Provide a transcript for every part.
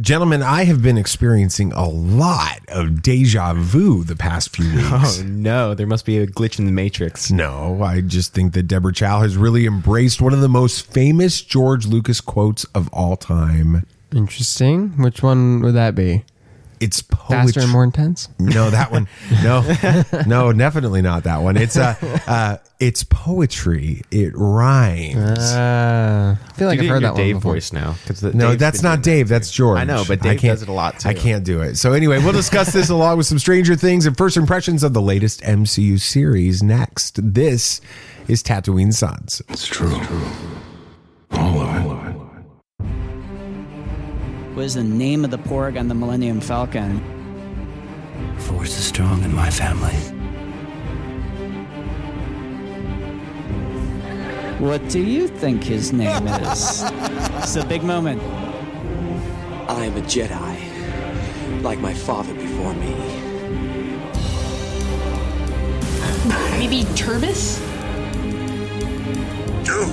Gentlemen, I have been experiencing a lot of deja vu the past few weeks. Oh, no. There must be a glitch in the Matrix. No, I just think that Deborah Chow has really embraced one of the most famous George Lucas quotes of all time. Interesting. Which one would that be? It's poetry. Faster and more intense? No, that one. No, definitely not that one. It's poetry. It rhymes. I feel like I've heard that one Dave before. voice now. No, that's not Dave. That's George. I know, but Dave does it a lot too. I can't do it. So anyway, we'll discuss this along with some Stranger Things and first impressions of the latest MCU series next. This is Tatooine Sons. It's true. All of it. What is the name of the Porg on the Millennium Falcon? Force is strong in my family. What do you think his name is? It's a big moment. I am a Jedi, like my father before me. Maybe Turbis? Do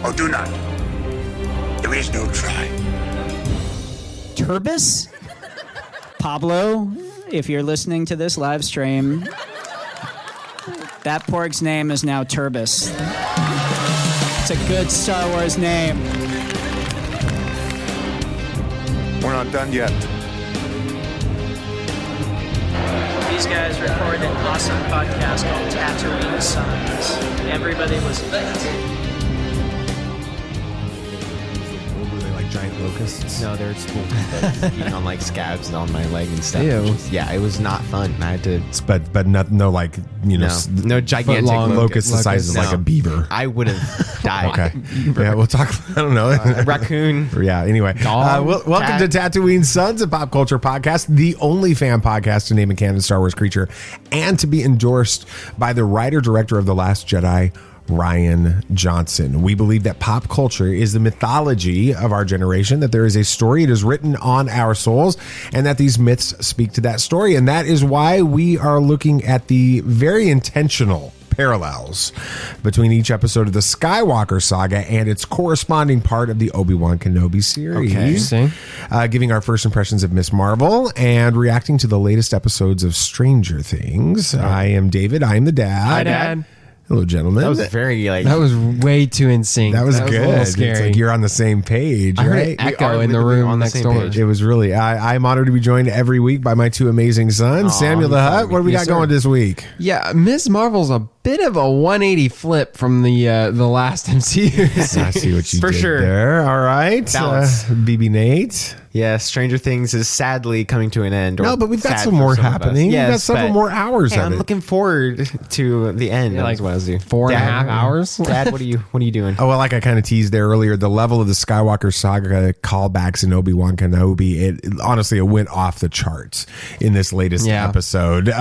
or do not. There is no try. Turbis? Pablo, if you're listening to this live stream, that Porg's name is now Turbis. It's a good Star Wars name. We're not done yet. These guys recorded an awesome podcast called Tatooine Sons. Everybody was Giant locusts. No, they're small. Eating on like scabs on my leg and stuff. Ew. Yeah, it was not fun. I had to. But no like No gigantic Foot-long locust the size of like a beaver. I would have died. Okay. Yeah, we'll talk. I don't know. Raccoon. Yeah. Anyway, welcome to Tatooine Sons, a pop culture podcast, the only fan podcast to name a canon Star Wars creature, and to be endorsed by the writer director of The Last Jedi, Rian Johnson. We believe that pop culture is the mythology of our generation, that there is a story, it is written on our souls, and that these myths speak to that story. And that is why we are looking at the very intentional parallels between each episode of the Skywalker saga and its corresponding part of the Obi Wan Kenobi series. Okay. Giving our first impressions of Miss Marvel and reacting to the latest episodes of Stranger Things. I am David. I am the dad. Hi, Dad. Hello, gentlemen. That was very That was way too in sync. That was A good. little It's scary. like you're on the same page, I heard right? it echo in the room on the next same door. page. It was really. I'm honored to be joined every week by my two amazing sons, Samuel the Hutt. What do we got going this week? Yeah, Ms. Marvel's a bit of a 180 flip from the last MCU. I see what you For did sure. there. All right, Balance. BB Nate. Yeah, Stranger Things is sadly coming to an end. No, but we've got sad some for more some of us. happening. Yes, we've got several but- more hours Hey, of I'm it. looking forward to the end. Yeah, like That's what I was doing. 4.5 hours. Dad, what are you doing? Oh, well, like I kind of teased there earlier, the level of the Skywalker saga callbacks in Obi Wan Kenobi, it honestly, it went off the charts in this latest episode.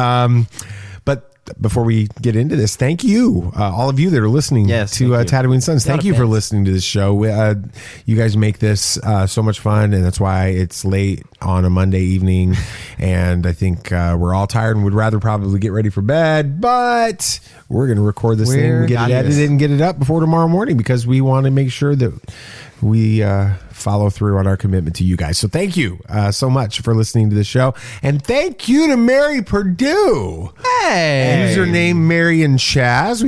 But before we get into this, thank you, all of you that are listening to Tatooine Sons. Thank you for listening to this show. You guys make this so much fun, and that's why it's late on a Monday evening. And I think we're all tired and would rather probably get ready for bed, but we're going to record this thing, get it edited, and get it up before tomorrow morning because we want to make sure that we follow through on our commitment to you guys. So thank you so much for listening to the show. And thank you to Mary Purdue. Hey. Username Mary and Chaz.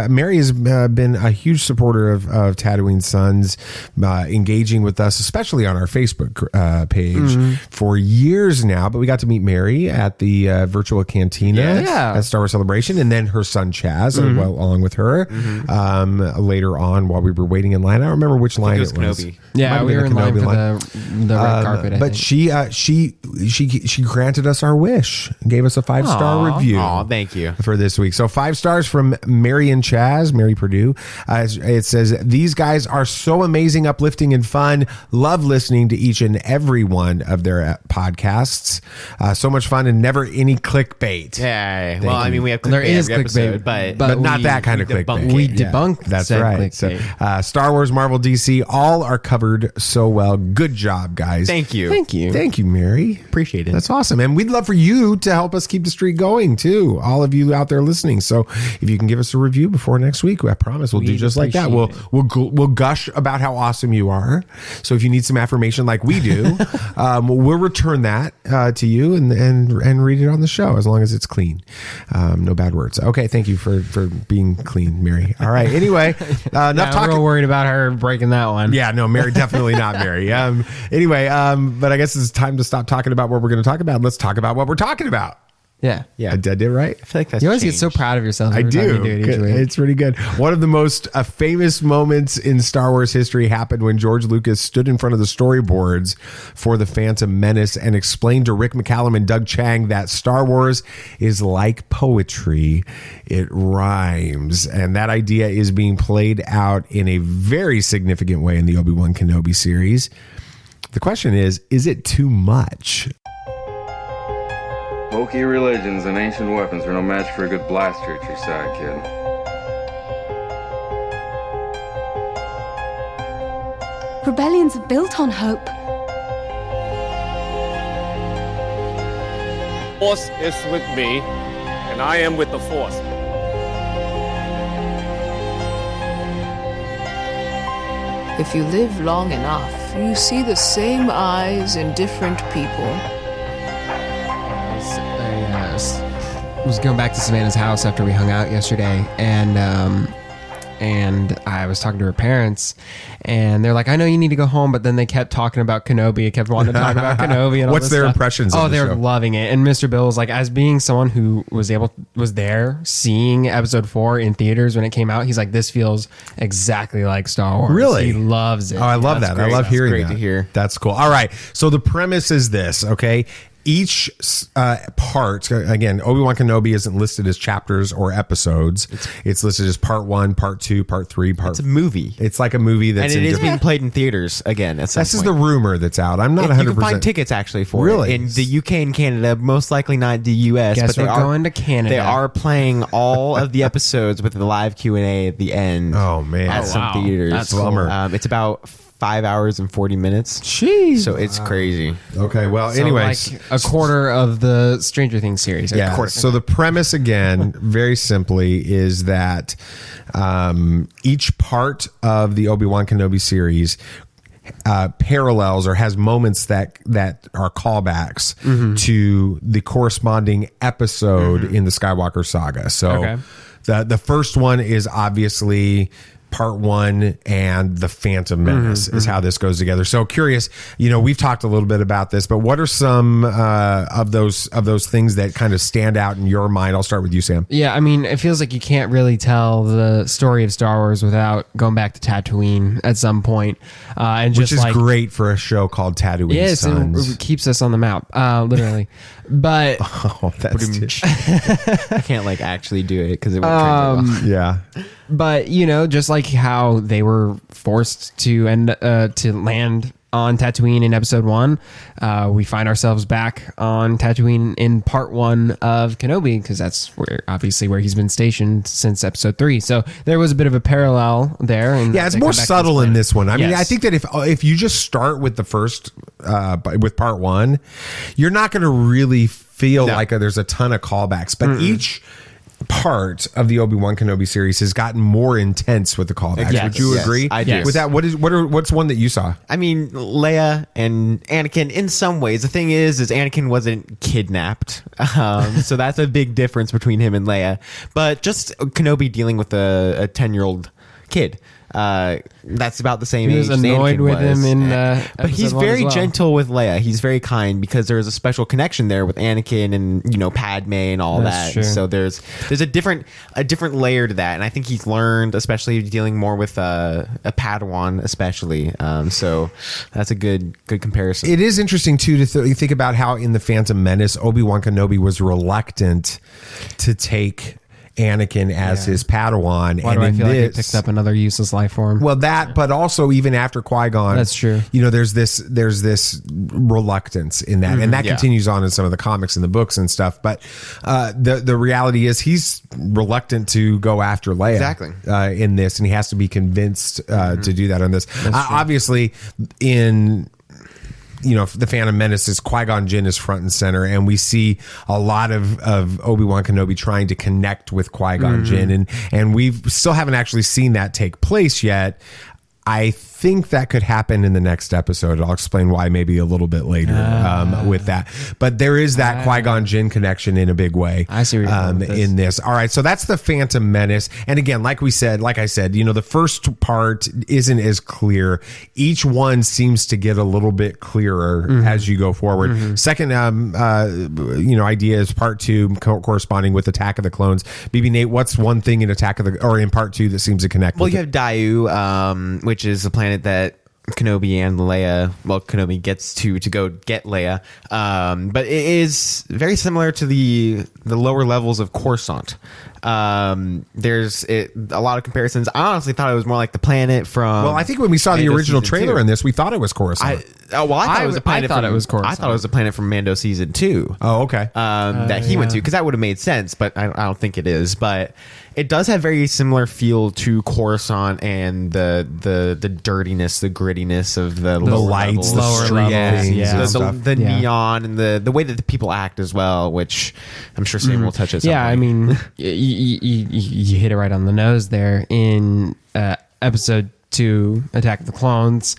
Mary has been a huge supporter of Tatooine Sons, engaging with us, especially on our Facebook page for years now. But we got to meet Mary at the virtual cantina at Star Wars Celebration, and then her son Chaz, along with her, later on while we were waiting in line. I don't remember which line it was. Kenobi. Yeah, we were in line for the red carpet. I But think. she granted us our wish, gave us a 5-star review. Aw, thank you. For this week. So 5 stars from Mary and Chaz, Mary Purdue. It says, these guys are so amazing, uplifting, and fun. Love listening to each and every one of their podcasts. So much fun and never any clickbait. Yeah. Well, I mean, we have clickbait There is every episode, clickbait, but not that kind of clickbait. We debunked That's said right. clickbait. So, Star Wars, Marvel, DC, all are covered covered so well. Good job, guys. Thank you. Thank you, Mary. Appreciate it. That's awesome. And we'd love for you to help us keep the streak going too. All of you out there listening. So if you can give us a review before next week, I promise we'll do just like that. We'll gush about how awesome you are. So if you need some affirmation like we do, we'll return that to you and read it on the show as long as it's clean. No bad words. Okay. Thank you for being clean, Mary. All right. Anyway, enough talking. I'm real worried about her breaking that one. Yeah, no, Mary, definitely not Mary. Anyway, but I guess it's time to stop talking about what we're going to talk about. Let's talk about what we're talking about. Yeah. I did it right. I feel like that's You always changed. get so proud of yourself. I every time do. you it each week. It's pretty good. One of the most famous moments in Star Wars history happened when George Lucas stood in front of the storyboards for The Phantom Menace and explained to Rick McCallum and Doug Chiang that Star Wars is like poetry. It rhymes. And that idea is being played out in a very significant way in the Obi Wan Kenobi series. The question is it too much? Bulky religions and ancient weapons are no match for a good blaster at your side, kid. Rebellions are built on hope. Force is with me, and I am with the Force. If you live long enough, you see the same eyes in different people. I was going back to Savannah's house after we hung out yesterday, and I was talking to her parents, and they're like, I know you need to go home, but then they kept talking about Kenobi. I kept wanting to talk about Kenobi. And all What's this their stuff. impressions of Oh, the they're show? loving it. And Mr. Bill was like, as being someone who was there seeing episode 4 in theaters when it came out, he's like, this feels exactly like Star Wars. Really? He loves it. Oh, I love that. great. I love That's hearing great that. to hear. That's cool. All right. So the premise is this, okay? Each part, again, Obi-Wan Kenobi isn't listed as chapters or episodes. It's listed as part 1, part 2, part 3, It's a movie. It's like a movie that's and it in is being played in theaters again. At some This is point. the rumor that's out. I'm not 100%. You can find tickets actually for Really? it in the UK and Canada. Most likely not the US. Guess but we're going to Canada. They are playing all of the episodes with the live Q&A at the end. Oh, man. At some theaters. That's cool. Bummer. It's about 5 hours and 40 minutes. Jeez. So it's crazy. Okay, well, So anyways. like a quarter of the Stranger Things series. Yeah. So the premise, again, very simply, is that each part of the Obi-Wan Kenobi series parallels or has moments that are callbacks to the corresponding episode in the Skywalker saga. So the first one is obviously part 1 and the Phantom Menace is how this goes together. So curious, we've talked a little bit about this, but what are some of those things that kind of stand out in your mind? I'll start with you, Sam. Yeah, I mean, it feels like you can't really tell the story of Star Wars without going back to Tatooine at some point, and Which just is great for a show called Tatooine Yes, Sons. it keeps us on the map, literally. But that's I can't actually do it because it would turn it off. yeah. But just like how they were forced to land on Tatooine in episode 1, we find ourselves back on Tatooine in part 1 of Kenobi, because that's where he's been stationed since episode 3. So there was a bit of a parallel there. And Yeah, it's they more come back to subtle in this one. I mean, Yes. I think that if you just start with the first with part 1, you're not going to really feel like there's a ton of callbacks, but each part of the Obi-Wan Kenobi series has gotten more intense with the callbacks. Yes. Would you Yes, agree? I do. With that, what's one that you saw? I mean, Leia and Anakin, in some ways, the thing is Anakin wasn't kidnapped. So that's a big difference between him and Leia. But just Kenobi dealing with a 10-year-old kid. That's about the same He age was as annoyed Anakin with was. him in but he's episode 1 very as well. gentle with Leia. He's very kind because there's a special connection there with Anakin and Padme and all That's that. true. So there's a different layer to that, and I think he's learned, especially dealing more with a Padawan, especially. So that's a good comparison. It is interesting too to think about how in the Phantom Menace, Obi-Wan Kenobi was reluctant to take Anakin as his Padawan. Why and do I in feel like he this, picked up another useless life form? well, that, but also even after Qui-Gon, That's true. You know, there's this reluctance in that, and that continues on in some of the comics and the books and stuff. But the reality is he's reluctant to go after Leia in this, and he has to be convinced to do that on this. Obviously, in the Phantom Menace, is Qui-Gon Jinn is front and center, and we see a lot of Obi Wan Kenobi trying to connect with Qui-Gon Jinn, and we still haven't actually seen that take place yet. I think that could happen in the next episode. I'll explain why maybe a little bit later with that. But there is that Qui-Gon Jinn connection in a big way. I see what you're going with this. In this. All right, so that's the Phantom Menace. And again, like I said, the first part isn't as clear. Each one seems to get a little bit clearer as you go forward. Second, idea is part 2 corresponding with Attack of the Clones. BB Nate, what's one thing in in part 2 that seems to connect? Well, you have Daiyu, which is the planet that Kenobi and Leia, Kenobi gets to go get Leia, but it is very similar to the lower levels of Coruscant. There's a lot of comparisons. I honestly thought it was more like the planet from. Well, I think when we saw the original trailer in this, we thought it was Coruscant. I thought it was a planet. it was Coruscant. I thought it was a planet from Mando season 2. Oh, okay. That he went to, because that would have made sense, but I don't think it is. But it does have very similar feel to Coruscant and the dirtiness, the grittiness of the lights, the street things, the neon, and the way that the people act as well, which I'm sure Sam will touch at some point. I mean, you hit it right on the nose there. In episode 2, Attack of the Clones,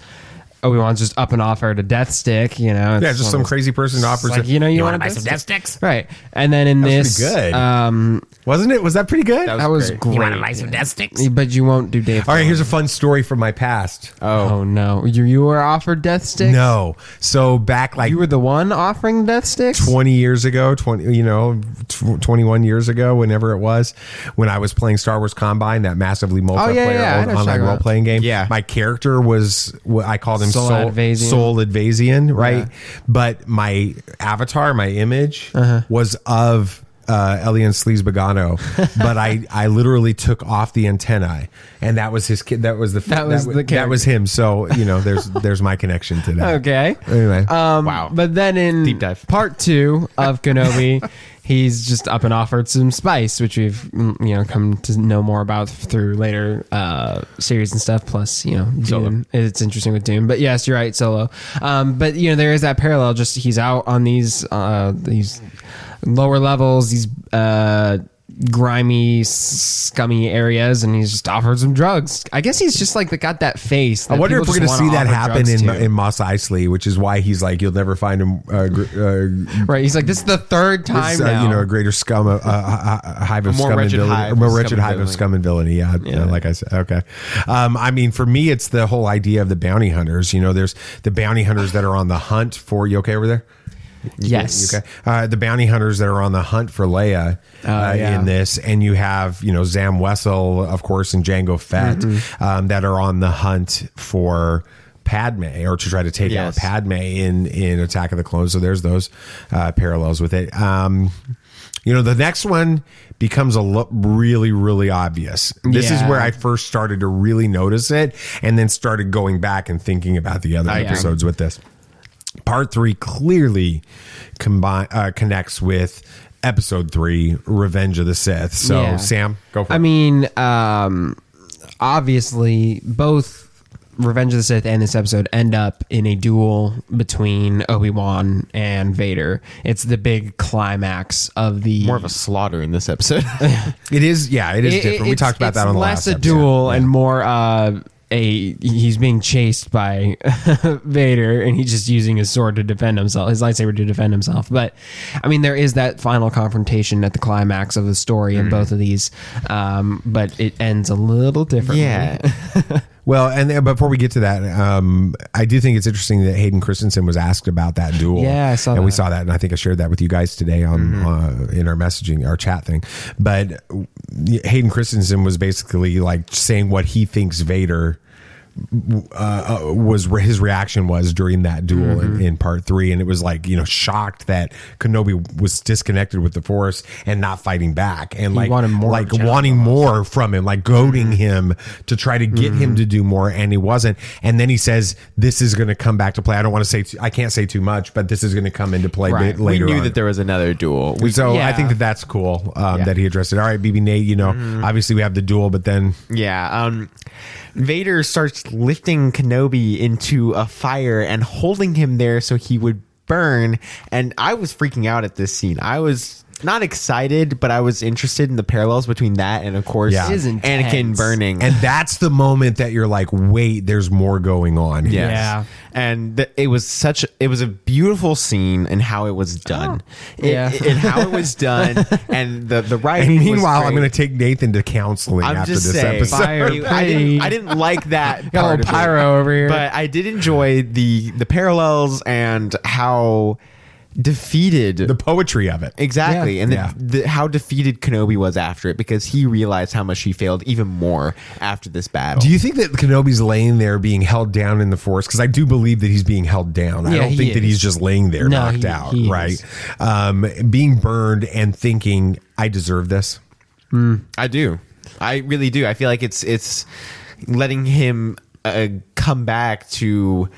Obi-Wan's just up and offered a death stick, just some crazy person offers like, it. you want to buy some death sticks? Right. And then in this, pretty good. Wasn't it? Was that pretty good? That was great. You want to buy some death sticks? But you won't do Dave. All right, here's a fun story from my past. Oh no. You were offered death sticks? No. So back you were the one offering death sticks? 20 years ago, 21 years ago, whenever it was, when I was playing Star Wars Combine, that massively multiplayer online role-playing game. Yeah. My character was, I called him Soul Advasian, right? Yeah. But my avatar, my image was of Elian Sleaze-Bogano, but I literally took off the antennae, and that was his kid. That was him. So there's my connection to that. Okay. Anyway, wow. But then in deep dive part 2 of Kenobi, he's just up and offered some spice, which we've come to know more about through later series and stuff. Plus, Dune. It's interesting with Dune. But yes, you're right, Solo. But there is that parallel. Just he's out on these lower levels, these grimy, scummy areas, and he's just offered some drugs. I guess he's just got that face. I wonder if we're going to see that happen in Mos Eisley, which is why he's like, you'll never find him. Right, he's like, this is the third time now. A greater scum, hive of scum and villainy, more wretched hive of scum and villainy. Yeah, like I said. Okay. I mean, for me, it's the whole idea of the bounty hunters. There's the bounty hunters that are on the hunt for. You okay over there? Yes. Okay. The bounty hunters that are on the hunt for Leia in this, and you have Zam Wessel, of course, and Jango Fett that are on the hunt for Padme, or to try to take out Padme in Attack of the Clones. So there's those parallels with it. The next one becomes really, really obvious. This is where I first started to really notice it, and then started going back and thinking about the other episodes with this. Part 3 clearly connects with episode 3, Revenge of the Sith. So, Sam, go for it. I mean, obviously, both Revenge of the Sith and this episode end up in a duel between Obi-Wan and Vader. It's the big climax of the... More of a slaughter in this episode. It is different. We talked about that on the last episode. Less a duel and more... he's being chased by Vader, and he's just using his sword to defend himself, his lightsaber to defend himself. But I mean, there is that final confrontation at the climax of the story in both of these, but it ends a little differently. Yeah. Well, and before we get to that, I do think it's interesting that Hayden Christensen was asked about that duel. Yeah, I saw that. And we saw that, and I think I shared that with you guys today on in our messaging, our chat thing. But Hayden Christensen was basically like saying what he thinks Vader was his reaction was during that duel in part 3, and it was like, shocked that Kenobi was disconnected with the Force and not fighting back, and like wanting more from him, like goading him to try to get him to do more, and he wasn't. And then he says, "This is going to come back to play." I don't want to say, I can't say too much, but this is going to come into play later. We knew on. that there was another duel. I think that's cool that he addressed it. All right, BB Nate. Obviously we have the duel, but then Vader starts lifting Kenobi into a fire and holding him there so he would burn. And I was freaking out at this scene. I was not excited, but I was interested in the parallels between that and, of course, Anakin burning. And that's the moment that you're like, wait, there's more going on. Yes. Yeah. And it was a beautiful scene in how it was done. And how it was done. And the writing. And meanwhile, was I'm going to take Nathan to counseling after this episode. I didn't like that. Got a little pyro over here. But I did enjoy the parallels and how defeated, the poetry of it, exactly, and how defeated Kenobi was after it, because he realized how much he failed even more after this battle. Do you think that Kenobi's laying there being held down in the Force? Because I do believe that he's being held down. I don't think that he's just laying there knocked out, right? Being burned and thinking, I deserve this. I do. I really do. I feel like it's letting him come back to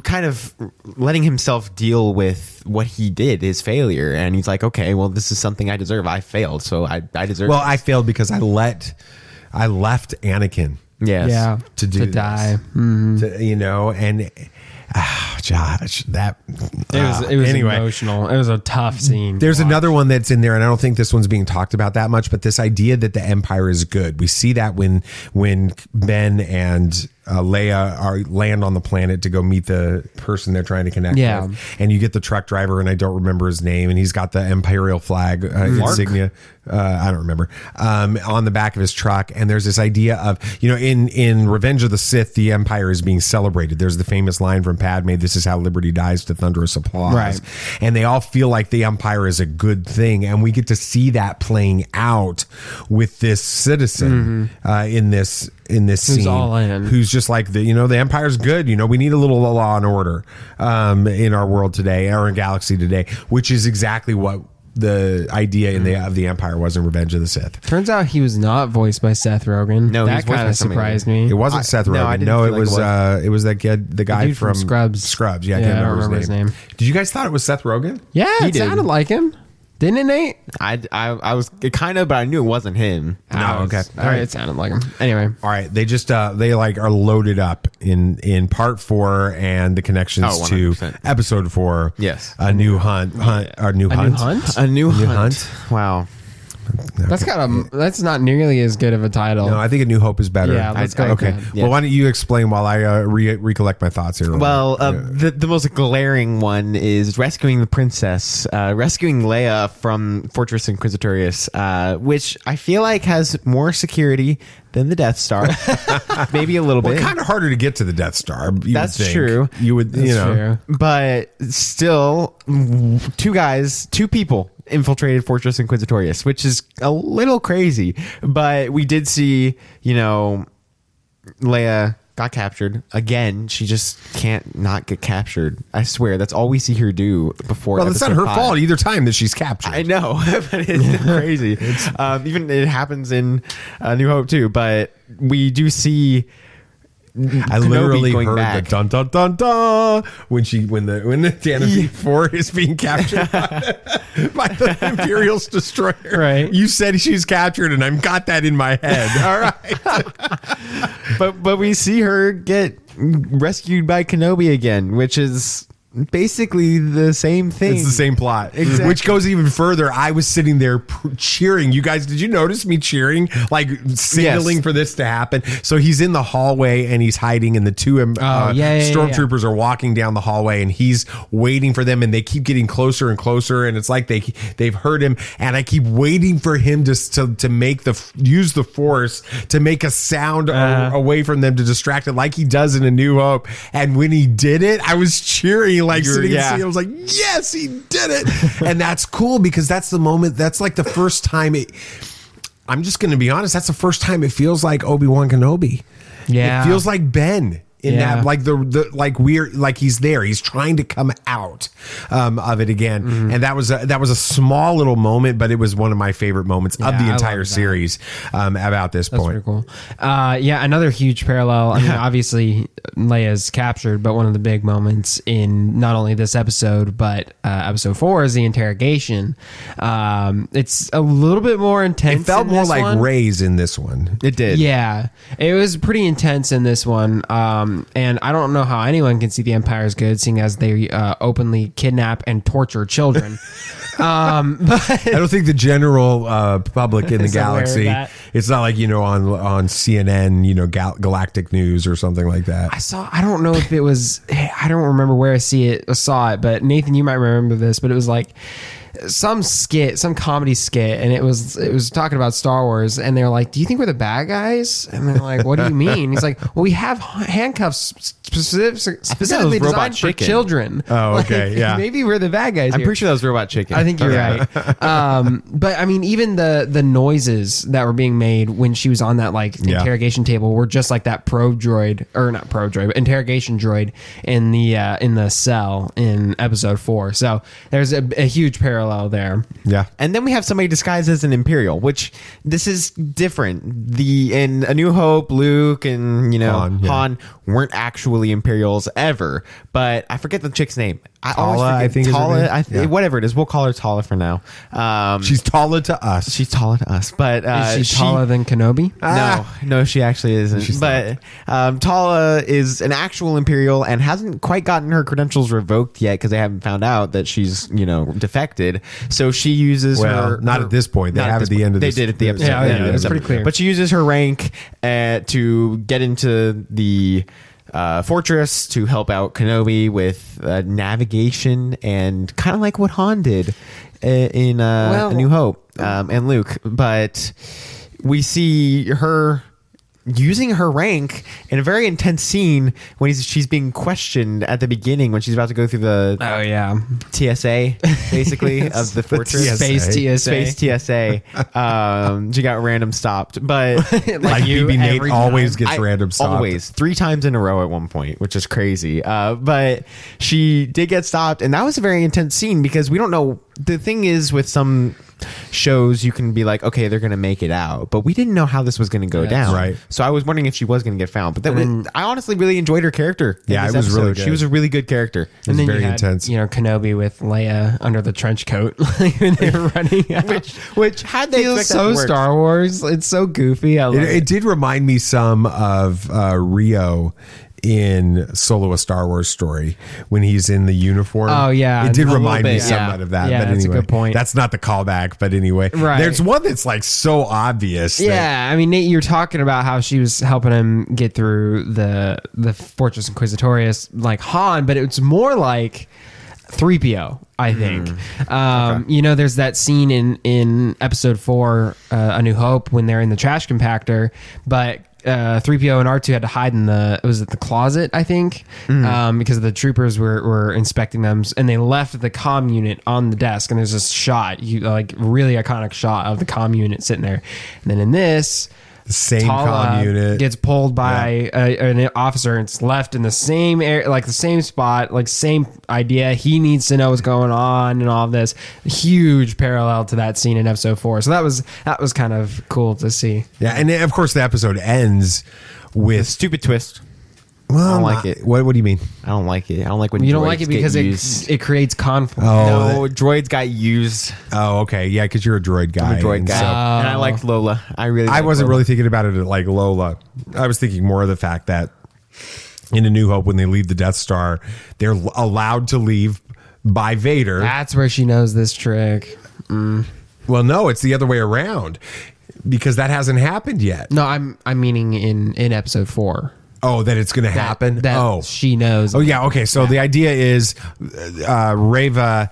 kind of letting himself deal with what he did, his failure, and he's like, okay, well, this is something I deserve. I failed, so I deserve. Well, I failed because I left Anakin. Yes, to die. And Josh, that it was anyway. Emotional. It was a tough scene. There's another one that's in there, and I don't think this one's being talked about that much, but this idea that the Empire is good. We see that when Ben and Leia land on the planet to go meet the person they're trying to connect with, and you get the truck driver, and I don't remember his name, and he's got the Imperial flag insignia. I don't remember on the back of his truck, and there's this idea of, in Revenge of the Sith, the Empire is being celebrated. There's the famous line from Padme, "This is how liberty dies to thunderous applause," right? And they all feel like the Empire is a good thing, and we get to see that playing out with this citizen in this scene, all in. who's just like, the Empire's good. We need a little law and order in our world today, or in galaxy today, which is exactly what the idea of the Empire was in Revenge of the Sith. Turns out he was not voiced by Seth Rogen. No, that kind of surprised me. It wasn't Seth Rogen. No, it was that kid, the guy from Scrubs. Scrubs. Yeah, I can't remember his name. Did you guys thought it was Seth Rogen? Yeah, it sounded like him. Didn't it, Nate? I was kind of, but I knew it wasn't him. No, okay. All right, it sounded like him. Anyway. All right, they just they are loaded up in part 4 and the connections to episode 4. Yes. A new hunt. A new hunt. Wow. That's not nearly as good of a title. No, I think A New Hope is better. Yeah, let's go. Okay. Well, why don't you explain while I recollect my thoughts here? Well, the most glaring one is rescuing the princess, rescuing Leia from Fortress Inquisitorius, which I feel like has more security than the Death Star. Maybe a little bit. Kind of harder to get to the Death Star. That's true. You would, true. But still, two people infiltrated Fortress Inquisitorius, which is a little crazy. But we did see, Leia got captured again. She just can't not get captured. I swear, that's all we see her do before. Well, it's not her fault either time that she's captured. I know, but it's crazy. Even it happens in New Hope too. But we do see. I literally heard the dun dun dun dun when the Tantive 4 is being captured by the Imperial's destroyer. Right. You said she's captured, and I've got that in my head. All right. but we see her get rescued by Kenobi again, which is basically the same thing. It's the same plot. Exactly. Which goes even further. I was sitting there cheering. You guys, did you notice me cheering? Like signaling for this to happen. So he's in the hallway and he's hiding, and the two stormtroopers are walking down the hallway, and he's waiting for them, and they keep getting closer and closer, and it's like they've heard him, and I keep waiting for him to make use the Force to make a sound away from them to distract it, like he does in A New Hope. And when he did it, I was cheering. Like sitting in the seat, I was like, yes, he did it. And that's cool, because that's the moment. That's like the first time I'm just going to be honest. That's the first time it feels like Obi Wan Kenobi. It feels like Ben. In that, like like he's there. He's trying to come out of it again, and that was a small little moment, but it was one of my favorite moments of the entire series about this point. Pretty cool. Another huge parallel. I mean, obviously Leia's captured, but one of the big moments in not only this episode but episode 4 is the interrogation. It's a little bit more intense. It felt more like Rey's in this one. It did. Yeah, it was pretty intense in this one. And I don't know how anyone can see the Empire is good, seeing as they openly kidnap and torture children. But I don't think the general public in the galaxy. It's not like on CNN, Galactic News or something like that. I don't know if it was. I don't remember where I saw it, but Nathan, you might remember this. But it was like some comedy skit, and it was talking about Star Wars, and they're like, "Do you think we're the bad guys?" And they're like, "What do you mean?" He's like, "Well, we have handcuffs specifically designed for children." Oh, okay, yeah. Maybe we're the bad guys. I'm pretty sure that was Robot Chicken. I think you're right. But I mean, even the noises that were being made when she was on that interrogation table were just like that probe droid, or not probe droid, but interrogation droid in the cell in episode 4. So there's a huge parallel there. Yeah. And then we have somebody disguised as an Imperial, which this is different. In A New Hope, Luke and Han weren't actually Imperials ever, but I forget the chick's name. I think Tala, whatever it is, we'll call her Tala for now. She's taller to us. She's taller to us, but is she taller than Kenobi? No, she actually isn't. But Tala is an actual Imperial and hasn't quite gotten her credentials revoked yet because they haven't found out that she's defected. So she uses her. Not at this point. They have at the end of they this. did at the episode. Yeah, it's pretty clear. But she uses her rank to get into the fortress to help out Kenobi with navigation, and kind of like what Han did in A New Hope and Luke. But we see her using her rank in a very intense scene when she's being questioned at the beginning when she's about to go through the TSA basically of the fortress. Space TSA. She got random stopped, but like BB-8 always gets random stopped. Always 3 times in a row at one point, which is crazy. But she did get stopped, and that was a very intense scene because we don't know. The thing is, with some shows, you can be like, okay, they're going to make it out, but we didn't know how this was going to go down. Right. So I was wondering if she was going to get found, but I honestly really enjoyed her character. Yeah, it was really good. She was a really good character. It was very intense. Kenobi with Leia under the trench coat when they were running out. which had they feels so Star Wars. It's so goofy. I love it. It did remind me some of Rio in Solo: A Star Wars Story when he's in the uniform. Oh yeah, it did remind me somewhat of that. Yeah, but anyway, that's a good point. That's not the callback, but anyway, right. There's one that's like so obvious. Yeah, I mean, Nate, you're talking about how she was helping him get through the Fortress Inquisitorius like Han, but it's more like 3PO, I think. Okay. There's that scene in episode 4, A New Hope, when they're in the trash compactor, but 3PO and R2 had to hide in the closet, I think, because the troopers were inspecting them, and they left the comm unit on the desk, and there's this shot, really iconic shot of the comm unit sitting there. And then in this, the same Tala comm unit gets pulled by an officer, and it's left in the same area, like the same spot, like same idea. He needs to know what's going on and all of this. Huge parallel to that scene in episode 4. So that was kind of cool to see. Yeah, and of course the episode ends with a stupid twist. Well, I don't like it. What do you mean? I don't like it. I don't like when you don't like it because it creates conflict. No, droids got used. Oh, okay, yeah, because you're a droid guy. I'm a droid guy, and I liked Lola. I wasn't really thinking about it like Lola. I was thinking more of the fact that in A New Hope, when they leave the Death Star, they're allowed to leave by Vader. That's where she knows this trick. Well, no, it's the other way around because that hasn't happened yet. No, I'm meaning in episode 4. Oh, that it's going to happen? That she knows. Oh, yeah. Okay. So the idea is Reva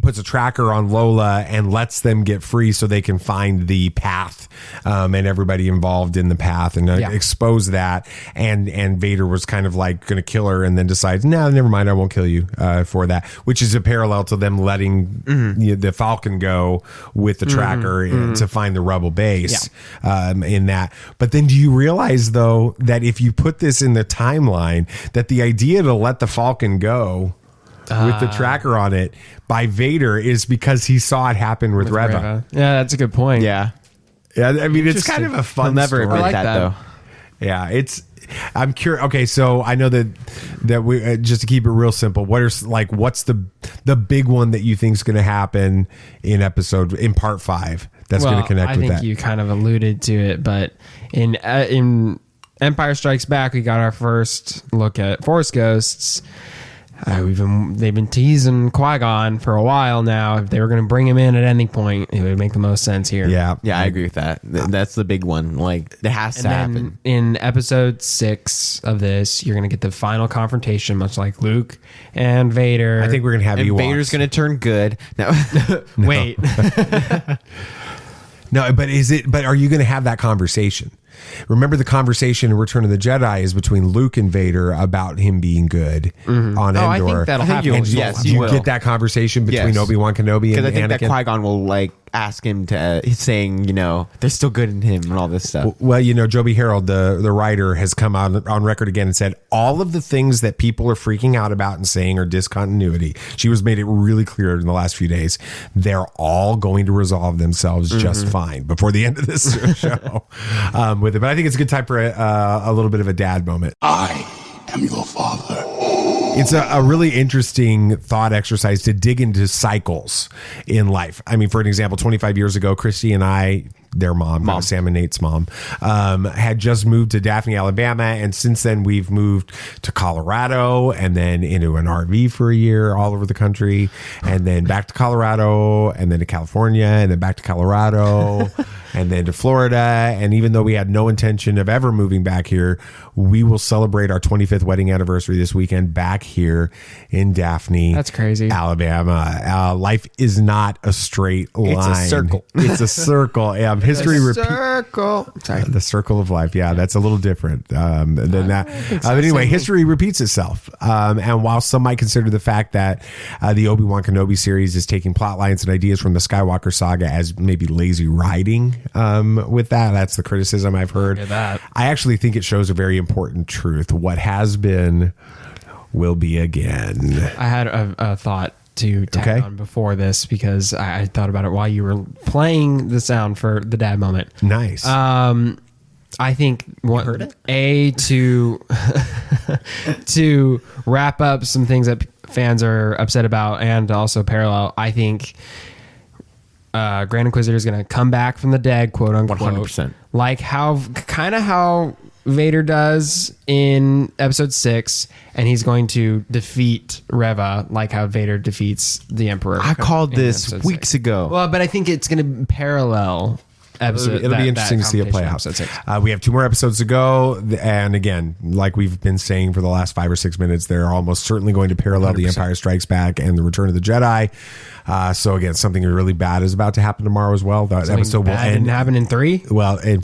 puts a tracker on Lola and lets them get free so they can find the path and everybody involved in the path and expose that. And Vader was kind of like going to kill her and then decides, no, never mind, I won't kill you for that, which is a parallel to them letting the Falcon go with the tracker to find the rebel base in that. But then do you realize, though, that if you put this in the timeline, that the idea to let the Falcon go with the tracker on it by Vader is because he saw it happen with Reva. Yeah, that's a good point. Yeah. I mean, it's kind of a fun I'll never story. admit that, though. Yeah, I'm curious. Okay, so I know that we just to keep it real simple. What's the big one that you think is going to happen in part 5? That's going to connect with that. I think you kind of alluded to it, but in Empire Strikes Back, we got our first look at Force Ghosts. They've been teasing Qui-Gon for a while now. If they were going to bring him in at any point, it would make the most sense here. Yeah, I agree with that. That's the big one. Like, it has to happen. In episode 6 of this, you're going to get the final confrontation, much like Luke and Vader. I think we're going to have Ewoks. Vader's going to turn good. No. Wait. No, but are you going to have that conversation? Remember, the conversation in Return of the Jedi is between Luke and Vader about him being good on Endor. I think that'll happen. Yes, you get that conversation between Obi Wan Kenobi and Anakin. Because I think that Qui-Gon will ask him to, saying, they're still good in him and all this stuff. Well, Joby Harold, the writer, has come out on record again and said all of the things that people are freaking out about and saying are discontinuity. She was made it really clear in the last few days. They're all going to resolve themselves just fine before the end of this show with it. But I think it's a good time for a little bit of a dad moment. I am your father. It's a really interesting thought exercise to dig into cycles in life. I mean, for an example, 25 years ago, Christy and I, their mom. Sam and Nate's mom, had just moved to Daphne, Alabama. And since then, we've moved to Colorado and then into an RV for a year all over the country. And then back to Colorado and then to California and then back to Colorado and then to Florida. And even though we had no intention of ever moving back here, we will celebrate our 25th wedding anniversary this weekend back here in Daphne. That's crazy. Alabama. Life is not a straight line. It's a circle. It's a circle. History circle. Sorry. The circle of life. Yeah, that's a little different than that. But anyway, history repeats itself. And while some might consider the fact that the Obi Wan Kenobi series is taking plot lines and ideas from the Skywalker saga as maybe lazy writing with that's the criticism I've heard. I actually think it shows a very important truth. What has been will be again. I had a thought to tag on before this because I thought about it while you were playing the sound for the dad moment. Nice. I think to wrap up some things that fans are upset about and also parallel, I think Grand Inquisitor is going to come back from the dead, quote unquote. 100%. Like how Vader does in episode 6, and he's going to defeat Reva like how Vader defeats the Emperor. I called this weeks ago. Well, but I think it's going to parallel episode. It'll be interesting to see it play out. We have 2 more episodes to go, and again, like we've been saying for the last 5 or 6 minutes, they're almost certainly going to parallel 100%. The Empire Strikes Back and the Return of the Jedi. So again, something really bad is about to happen tomorrow as well. That episode will end. Didn't happen in 3. Well, in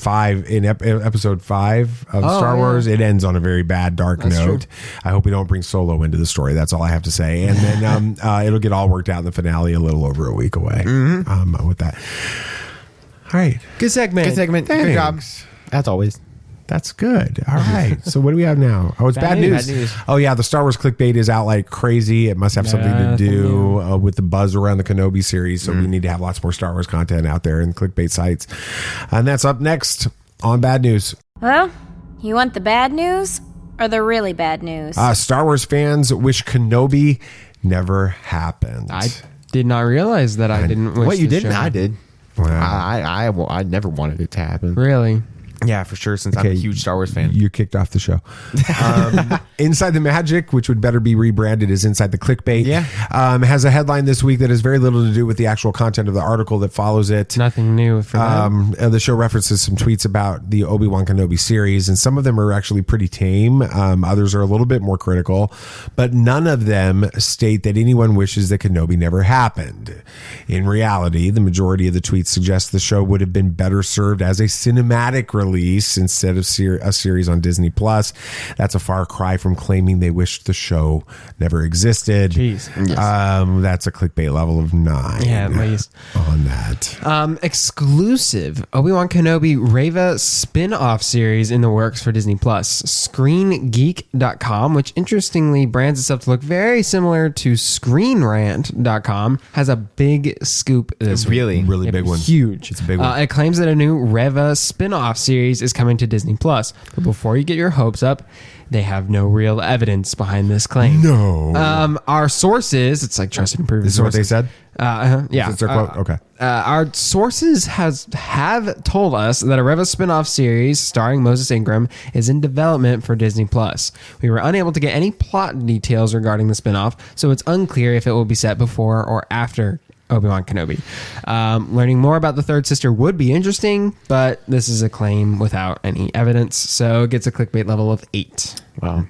episode 5 of Star Wars, it ends on a very bad, dark note. True. I hope we don't bring Solo into the story. That's all I have to say. And then it'll get all worked out in the finale a little over a week away. With that. All right. Good segment. Thanks. Good job. As always. That's good. All right. So what do we have now? Oh, it's bad news. Oh, yeah. The Star Wars clickbait is out like crazy. It must have something to do with the buzz around the Kenobi series. So we need to have lots more Star Wars content out there in clickbait sites. And that's up next on Bad News. Well, you want the bad news or the really bad news? Star Wars fans wish Kenobi never happened. I did not realize that I didn't wish What, you didn't? Show. I did. Wow. I never wanted it to happen. Really? Yeah, for sure, since I'm a huge Star Wars fan. You're kicked off the show. Inside the Magic, which would better be rebranded as Inside the Clickbait, has a headline this week that has very little to do with the actual content of the article that follows it. Nothing new for them. The show references some tweets about the Obi Wan Kenobi series, and some of them are actually pretty tame. Others are a little bit more critical, but none of them state that anyone wishes that Kenobi never happened. In reality, the majority of the tweets suggest the show would have been better served as a cinematic release instead of a series on Disney Plus. That's a far cry from claiming they wished the show never existed. Jeez. Yes. That's a clickbait level of 9. Yeah, at least on that. Exclusive Obi Wan Kenobi Reva spin-off series in the works for Disney Plus. ScreenGeek.com, which interestingly brands itself to look very similar to ScreenRant.com, has a big scoop this week. Really big one. Huge. It's a big one. It claims that a new Reva spin-off series is coming to Disney Plus. But before you get your hopes up, they have no real evidence behind this claim. No. Our sources, it's like trusted and proven. This is what they said? Yeah. Is their quote? Okay. Our sources have told us that a Reva spin-off series starring Moses Ingram is in development for Disney Plus. We were unable to get any plot details regarding the spin-off, so it's unclear if it will be set before or after Obi-Wan Kenobi. Learning more about the third sister would be interesting, but this is a claim without any evidence, so it gets a clickbait level of 8. Wow.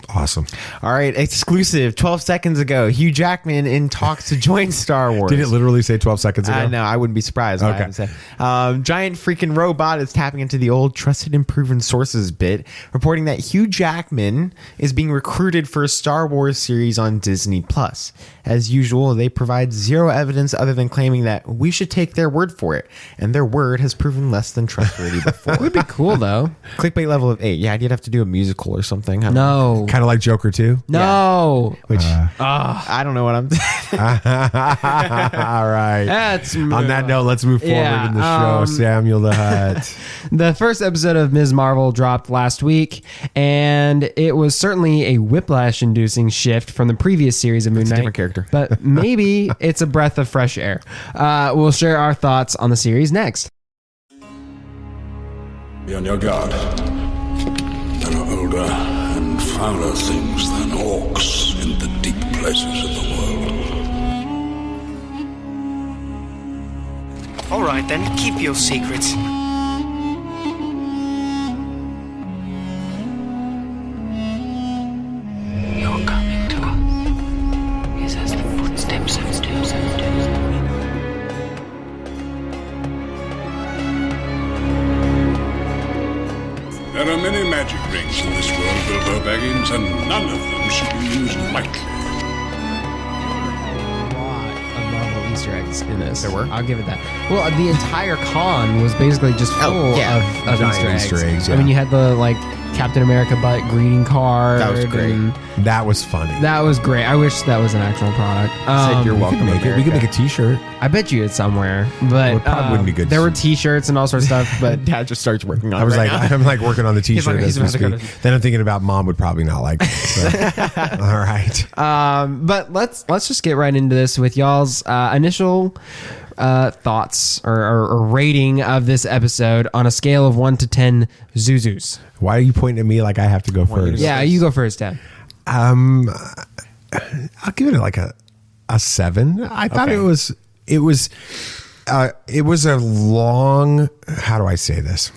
Awesome. All right, exclusive. 12 seconds ago, Hugh Jackman in talks to join Star Wars. Did it literally say 12 seconds ago? No, I wouldn't be surprised. Okay. Giant freaking robot is tapping into the old trusted and proven sources bit, reporting that Hugh Jackman is being recruited for a Star Wars series on Disney Plus. As usual, they provide zero evidence other than claiming that we should take their word for it, and their word has proven less than trustworthy before. It would be cool though. Clickbait level of 8. Yeah, I'd have to do a musical or something. No. Kind of like Joker 2? No. Which I don't know what I'm all right. That's on that note, let's move forward in the show. Samuel the Hutt. The first episode of Ms. Marvel dropped last week, and it was certainly a whiplash-inducing shift from the previous series of Moon Knight. Different character. But maybe it's a breath of fresh air. We'll share our thoughts on the series next. Be on your guard. There are older and fouler things than orcs in the deep places of the world. All right, then, keep your secrets. You're coming to us. Is as the footsteps of There are many magic rings in this world, Bilbo Baggins, and none of them should be used lightly. Easter eggs in this. There were? I'll give it that. Well, the entire con was basically just full of Easter eggs. Yeah. I mean, you had the Captain America butt greeting card. That was great. That was funny. That was great. I wish that was an actual product. Said you're welcome. We could make a t-shirt. I bet you it's somewhere, but it probably wouldn't be good. There were t-shirts and all sorts of stuff, but Dad just starts working on I was it. I'm working on the t-shirt as we he's about to speak. Then I'm thinking about Mom would probably not like it. So. All right. But let's just get right into this with y'all's initial thoughts or rating of this episode on a scale of 1 to 10 Zuzus. Why are you pointing at me like I have to go first? Yeah, you go first, Dad. I'll give it a 7. I thought it was a long, how do I say this?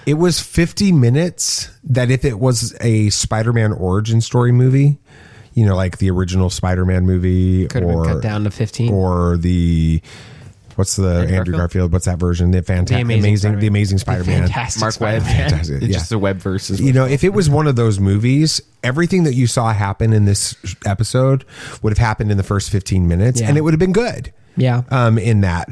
It was 50 minutes that if it was a Spider-Man origin story movie, like the original Spider-Man movie, could have been cut down to 15, or what's the Andrew Garfield? What's that version? The Amazing Spider-Man. Mark Webb. Fantastic. It's just the Webb versus. If it was one of those movies, everything that you saw happen in this episode would have happened in the first 15 minutes, and it would have been good. Yeah. In that,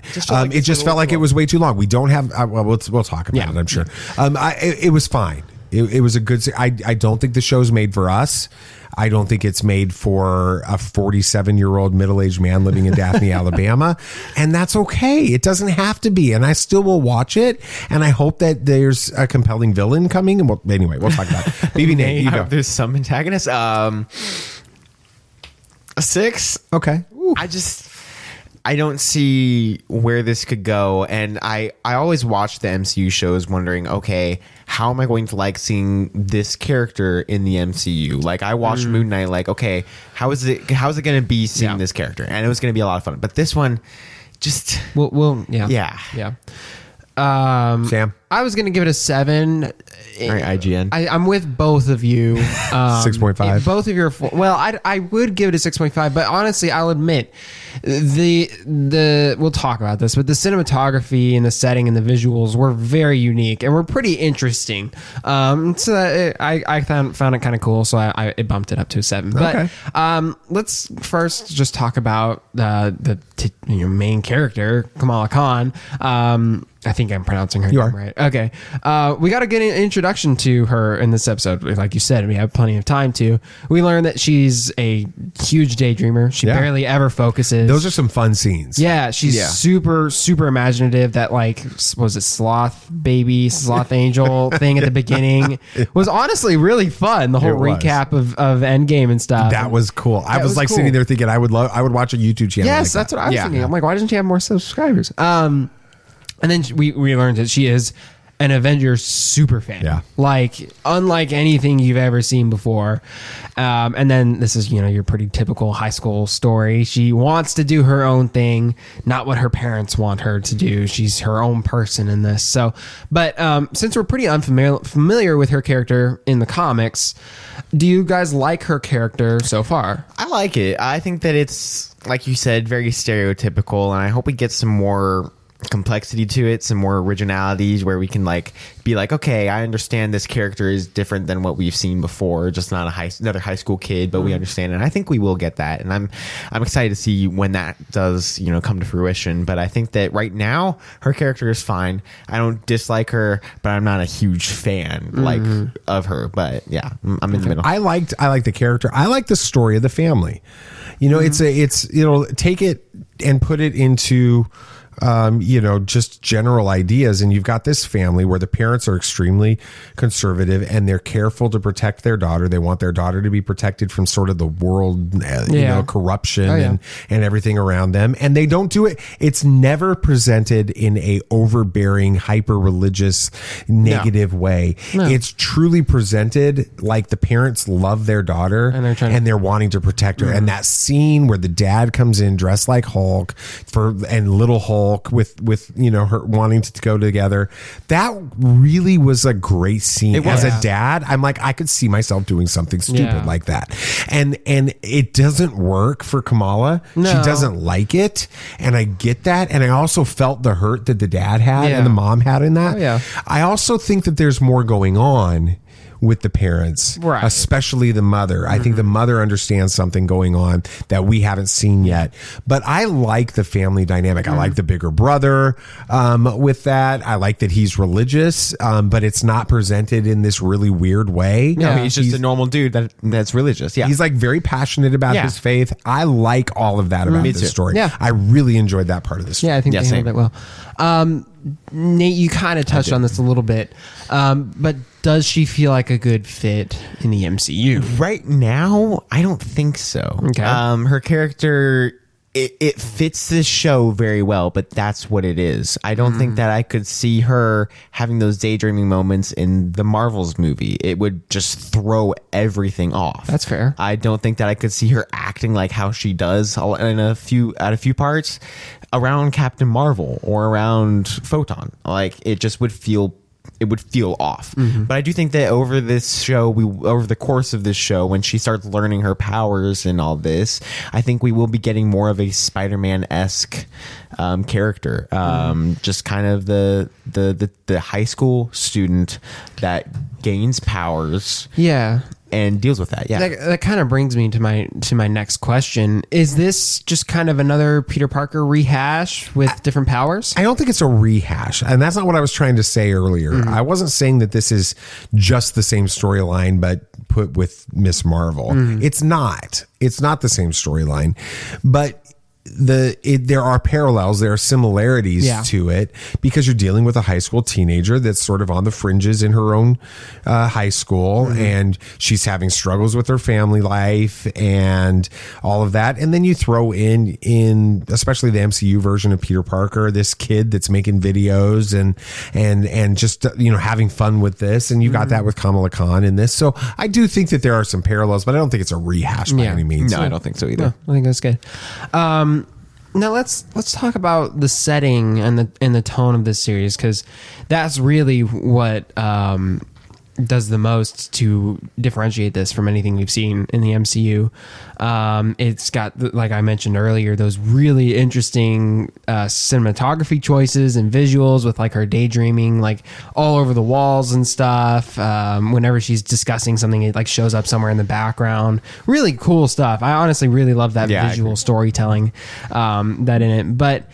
it just felt like it was way too long. We don't have. We'll talk about it. I'm sure. It was fine. It was a good. I don't think the show's made for us. I don't think it's made for a 47-year-old middle-aged man living in Daphne, Alabama. And that's okay. It doesn't have to be. And I still will watch it. And I hope that there's a compelling villain coming. And we'll talk about it. BB Nate, you go. There's some antagonists. A 6. Okay. I just... I don't see where this could go. And I always watch the MCU shows wondering, okay, how am I going to like seeing this character in the MCU? Like I watched Moon Knight, like, okay, how is it going to be seeing this character? And it was going to be a lot of fun. But this one just, yeah. Sam? I was going to give it a 7. All right, IGN. I'm with both of you. 6.5. Both of you are well, I would give it a 6.5, but honestly, I'll admit the we'll talk about this, but the cinematography and the setting and the visuals were very unique and were pretty interesting. So I found it kind of cool, so I bumped it up to a 7. But let's first just talk about the main character, Kamala Khan. I think I'm pronouncing her name right. Okay. We got to get an introduction to her in this episode. Like you said, we have plenty of time to. We learned that she's a huge daydreamer. She barely ever focuses. Those are some fun scenes. Yeah, she's super, super imaginative. That was it sloth angel thing at the beginning was honestly really fun. The whole recap of Endgame and stuff. That was cool. I was like sitting there thinking I would watch a YouTube channel. Yes, that's what I was thinking. I'm like, why doesn't she have more subscribers? And then we learned that she is an Avengers super fan. Yeah. Like, unlike anything you've ever seen before. And then this is, your pretty typical high school story. She wants to do her own thing, not what her parents want her to do. She's her own person in this. So, but since we're pretty familiar with her character in the comics, do you guys like her character so far? I like it. I think that it's, like you said, very stereotypical, and I hope we get some more complexity to it, some more originalities where we can be like, okay, I understand this character is different than what we've seen before, just not another high school kid, but we understand it. And I think we will get that, and I'm excited to see when that does come to fruition. But I think that right now her character is fine. I don't dislike her, but I'm not a huge fan of her. But yeah, I'm in the middle. I like the character. I like the story of the family. It's take it and put it into just general ideas. And you've got this family where the parents are extremely conservative and they're careful to protect their daughter. They want their daughter to be protected from sort of the world, corruption and everything around them. And they don't do it. It's never presented in a overbearing, hyper religious, negative way. No. It's truly presented like the parents love their daughter and they're wanting to protect her. And that scene where the dad comes in dressed like Hulk and little Hulk, with her wanting to go together, that really was a great scene. As a dad, I'm like, I could see myself doing something stupid like that, and it doesn't work for Kamala. No. She doesn't like it, and I get that, and I also felt the hurt that the dad had and the mom had in that. I also think that there's more going on with the parents, especially the mother. I think the mother understands something going on that we haven't seen yet. But I like the family dynamic. I like the bigger brother with that. I like that he's religious, but it's not presented in this really weird way. No, he's just a normal dude that's religious. Yeah, he's like very passionate about his faith. I like all of that about this story. Yeah, I really enjoyed that part of this story. Yeah, I think they handled it well. Nate, you kind of touched on this a little bit, but does she feel like a good fit in the MCU? Right now, I don't think so. Okay. Her character, it fits this show very well, but that's what it is. I don't think that I could see her having those daydreaming moments in the Marvels movie. It would just throw everything off. That's fair. I don't think that I could see her acting like how she does in a few parts around Captain Marvel or around Photon. Like, it just would feel off. But I do think that over the course of this show, when she starts learning her powers and all this, I think we will be getting more of a Spider-Man-esque character. Just kind of the high school student that gains powers. Yeah. And deals with that. Yeah. That kind of brings me to my next question. Is this just kind of another Peter Parker rehash with different powers? I don't think it's a rehash. And that's not what I was trying to say earlier. I wasn't saying that this is just the same storyline, but put with Miss Marvel. It's not. It's not the same storyline. But there are parallels, there are similarities to it, because you're dealing with a high school teenager that's sort of on the fringes in her own high school, and she's having struggles with her family life and all of that. And then you throw in especially the MCU version of Peter Parker, this kid that's making videos and just having fun with this, and you got that with Kamala Khan in this. So I do think that there are some parallels, but I don't think it's a rehash by any means. No, I don't think so either. No, I think that's good. Now let's talk about the setting and the tone of this series, because that's really what does the most to differentiate this from anything we've seen in the MCU. It's got, like I mentioned earlier, those really interesting cinematography choices and visuals with like her daydreaming like all over the walls and stuff. Whenever she's discussing something, it like shows up somewhere in the background. Really cool stuff. I honestly really love that visual storytelling that in it. But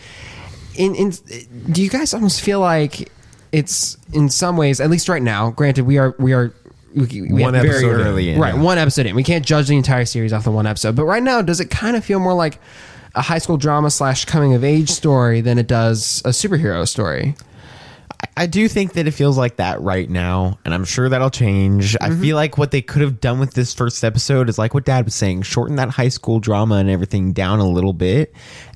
do you guys almost feel like it's in some ways, at least right now, granted we are one episode very early in, one episode in, we can't judge the entire series off the one episode, but right now, does it kind of feel more like a high school drama / coming of age story than it does a superhero story? I do think that it feels like that right now, and I'm sure that'll change. I feel like what they could have done with this first episode is like what Dad was saying, shorten that high school drama and everything down a little bit,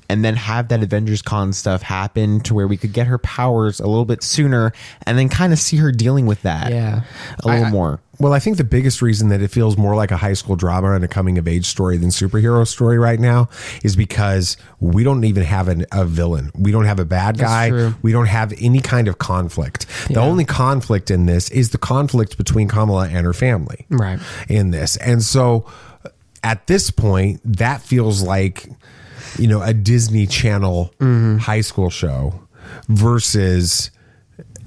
and then have that Avengers Con stuff happen to where we could get her powers a little bit sooner, and then kind of see her dealing with that a little more. Well, I think the biggest reason that it feels more like a high school drama and a coming of age story than superhero story right now is because we don't even have a villain. We don't have a bad guy. We don't have any kind of conflict. The only conflict in this is the conflict between Kamala and her family. Right. In this. And so at this point, that feels like, a Disney Channel high school show versus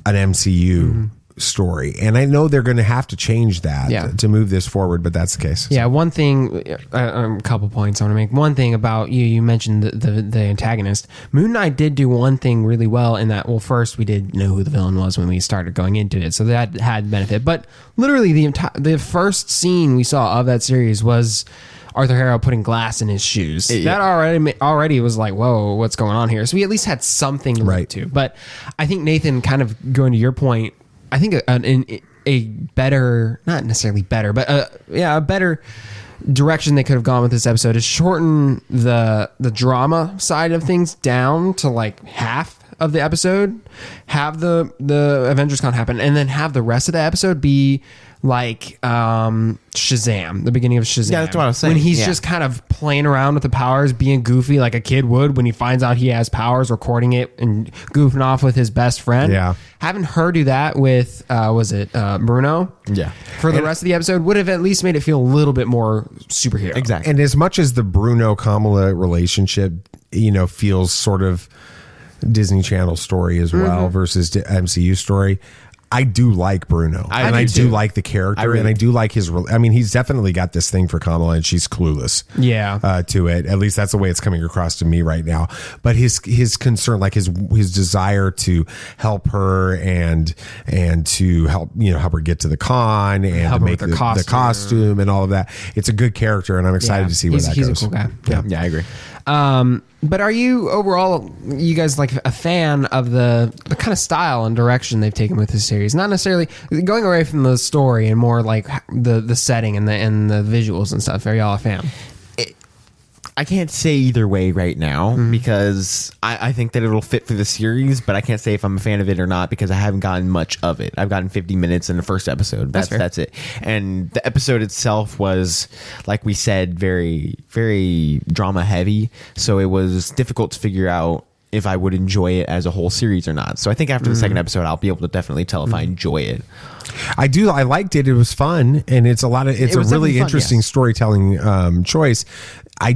an MCU story. And I know they're going to have to change that to move this forward, but that's the case. Yeah, one thing, a couple points I want to make. One thing about you mentioned the antagonist. Moon Knight did do one thing really well in that, well, first we did know who the villain was when we started going into it, so that had benefit. But literally the first scene we saw of that series was Arthur Harrow putting glass in his shoes. That already was like, whoa, what's going on here? So we at least had something to look to. But I think, Nathan, kind of going to your point, I think a better, not necessarily better, but a better direction they could have gone with this episode is shorten the drama side of things down to like half of the episode, have the Avengers Con happen, and then have the rest of the episode be like Shazam, the beginning of Shazam. Yeah, that's what I was saying. When he's just kind of playing around with the powers, being goofy like a kid would when he finds out he has powers, recording it and goofing off with his best friend. Yeah. Having her do that with, Bruno? Yeah. For the rest of the episode would have at least made it feel a little bit more superhero. Exactly. And as much as the Bruno-Kamala relationship, feels sort of Disney Channel story as well versus MCU story, I do like Bruno, and I do like the character, and I do like his. He's definitely got this thing for Kamala, and she's clueless. To it. At least that's the way it's coming across to me right now. But his concern, like his desire to help her and to help her get to the con and to make the costume and all of that. It's a good character, and I'm excited to see where that goes. He's a cool guy. Yeah, I agree. But are you overall, you guys, like a fan of the kind of style and direction they've taken with this series? Not necessarily going away from the story and more like the setting and the visuals and stuff. Are y'all a fan? I can't say either way right now because I think that it'll fit for the series, but I can't say if I'm a fan of it or not because I haven't gotten much of it. I've gotten 50 minutes in the first episode. That's it. And the episode itself was, like we said, very, very drama heavy. So it was difficult to figure out if I would enjoy it as a whole series or not. So I think after the second episode, I'll be able to definitely tell if I enjoy it. I do. I liked it. It was fun, and it's a really interesting storytelling choice. I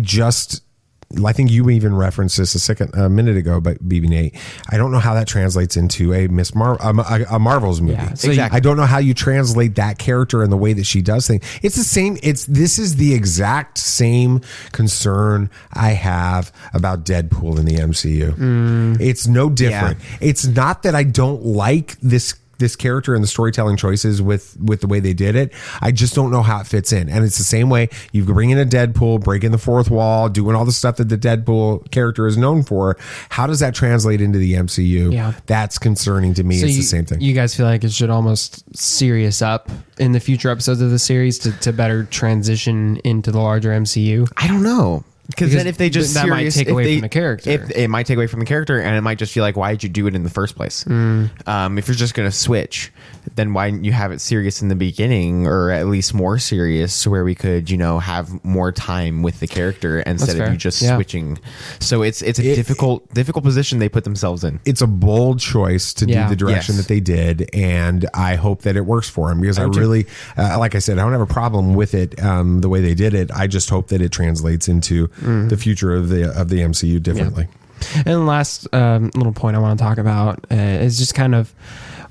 think you even referenced this a minute ago, but BB Nate, I don't know how that translates into a Marvel's movie. Yeah, so exactly. I don't know how you translate that character and the way that she does things. It's the same. This is the exact same concern I have about Deadpool in the MCU. It's no different. Yeah. It's not that I don't like this this character and the storytelling choices with the way they did it. I just don't know how it fits in. And it's the same way you bring in a Deadpool, breaking the fourth wall, doing all the stuff that the Deadpool character is known for. How does that translate into the MCU? Yeah. That's concerning to me. So it's the same thing. You guys feel like it should almost serious up in the future episodes of the series to better transition into the larger MCU? I don't know. Because then if they just that might take away from the character. It might take away from the character, and it might just feel like, why did you do it in the first place? If you're just going to switch, then why didn't you have it serious in the beginning, or at least more serious, where we could, have more time with the character instead of you just switching. So it's a difficult position they put themselves in. It's a bold choice to do the direction that they did, and I hope that it works for them, because I really, like I said, I don't have a problem with it the way they did it. I just hope that it translates into the future of the MCU differently. And the last little point I want to talk about is just kind of,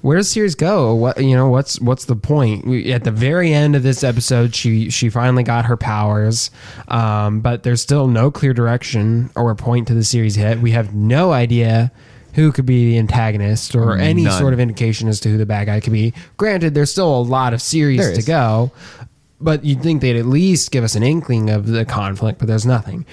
where does the series go? What's the point? At the very end of this episode, she finally got her powers, but there's still no clear direction or point to the series hit. We have no idea who could be the antagonist or any sort of indication as to who the bad guy could be. Granted, there's still a lot of series to go, but you'd think they'd at least give us an inkling of the conflict, but there's nothing.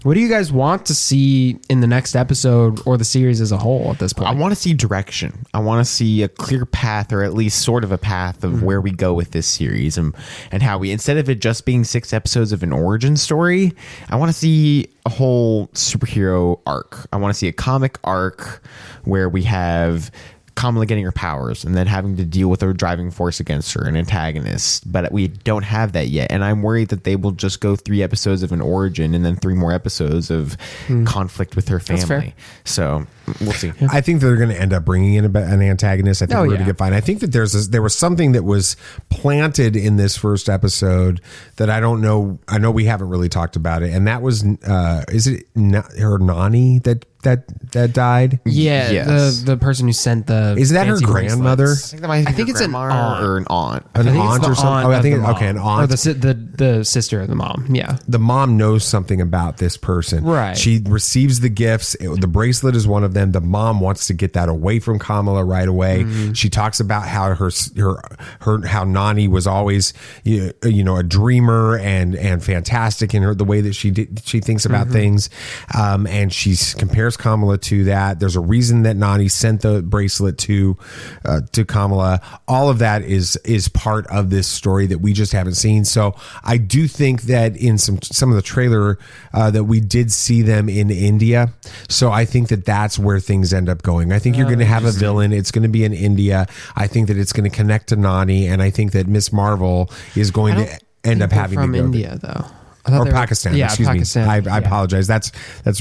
What do you guys want to see in the next episode or the series as a whole at this point? I want to see direction. I want to see a clear path, or at least sort of a path of where we go with this series, and how we, instead of it just being 6 episodes of an origin story, I want to see a whole superhero arc. I want to see a comic arc where we have Kamala getting her powers and then having to deal with a driving force against her, an antagonist, but we don't have that yet, and I'm worried that they will just go 3 episodes of an origin and then 3 more episodes of conflict with her family. So we'll see. I think they're going to end up bringing in an antagonist. I think we're going to get fine. I think that there was something that was planted in this first episode that I don't know. I know we haven't really talked about it, and that was is it her Nani that died? Yeah, yes. the person who sent the is that her grandmother? I think it's an aunt or an aunt. An aunt or something. I think an aunt or the sister of the mom. Yeah, the mom knows something about this person. Right. She receives the gifts. The bracelet is one of them. The mom wants to get that away from Kamala right away. She talks about how how Nani was always a dreamer and fantastic in the way that she thinks about things, and she compares Kamala to that. There's a reason that Nani sent the bracelet to Kamala. All of that is part of this story that we just haven't seen. So I do think that in some of the trailer that we did see them in India. So I think that that's where things end up going. I think you're going to have a villain. It's going to be in India. I think that it's going to connect to Nani, and I think that Miss Marvel is going to end up having from to go India though. Or Pakistan. Yeah, excuse Pakistan. me. I apologize. That's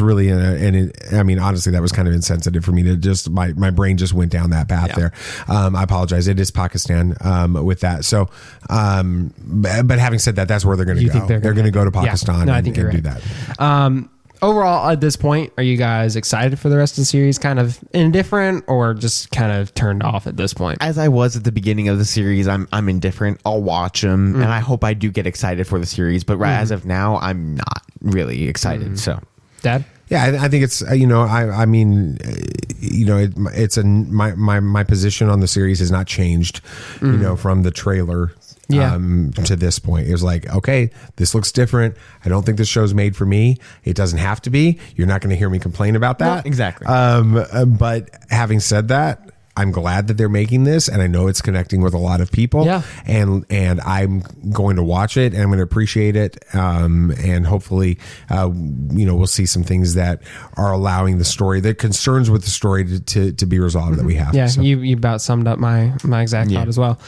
really I mean, honestly, that was kind of insensitive for me to just my brain just went down that path there. I apologize. It is Pakistan with that. So, but having said that, that's where they're going to go. Think they're going to go to Pakistan I think and you're do right. that. Overall, at this point, are you guys excited for the rest of the series? Kind of indifferent, or just kind of turned off at this point? As I was at the beginning of the series, I'm indifferent. I'll watch them, and I hope I do get excited for the series. But as of now, I'm not really excited. So, Dad? Yeah, I think it's I mean it's my position on the series has not changed, from the trailer. To this point, it was like, okay, this looks different. I don't think this show's made for me. It doesn't have to be. You're not going to hear me complain about that. No, exactly. But having said that, I'm glad that they're making this, and I know it's connecting with a lot of people. Yeah. And I'm going to watch it, and I'm going to appreciate it. And hopefully, we'll see some things that are allowing the story, the concerns with the story to be resolved that we have. Yeah, so. you about summed up my exact thought as well.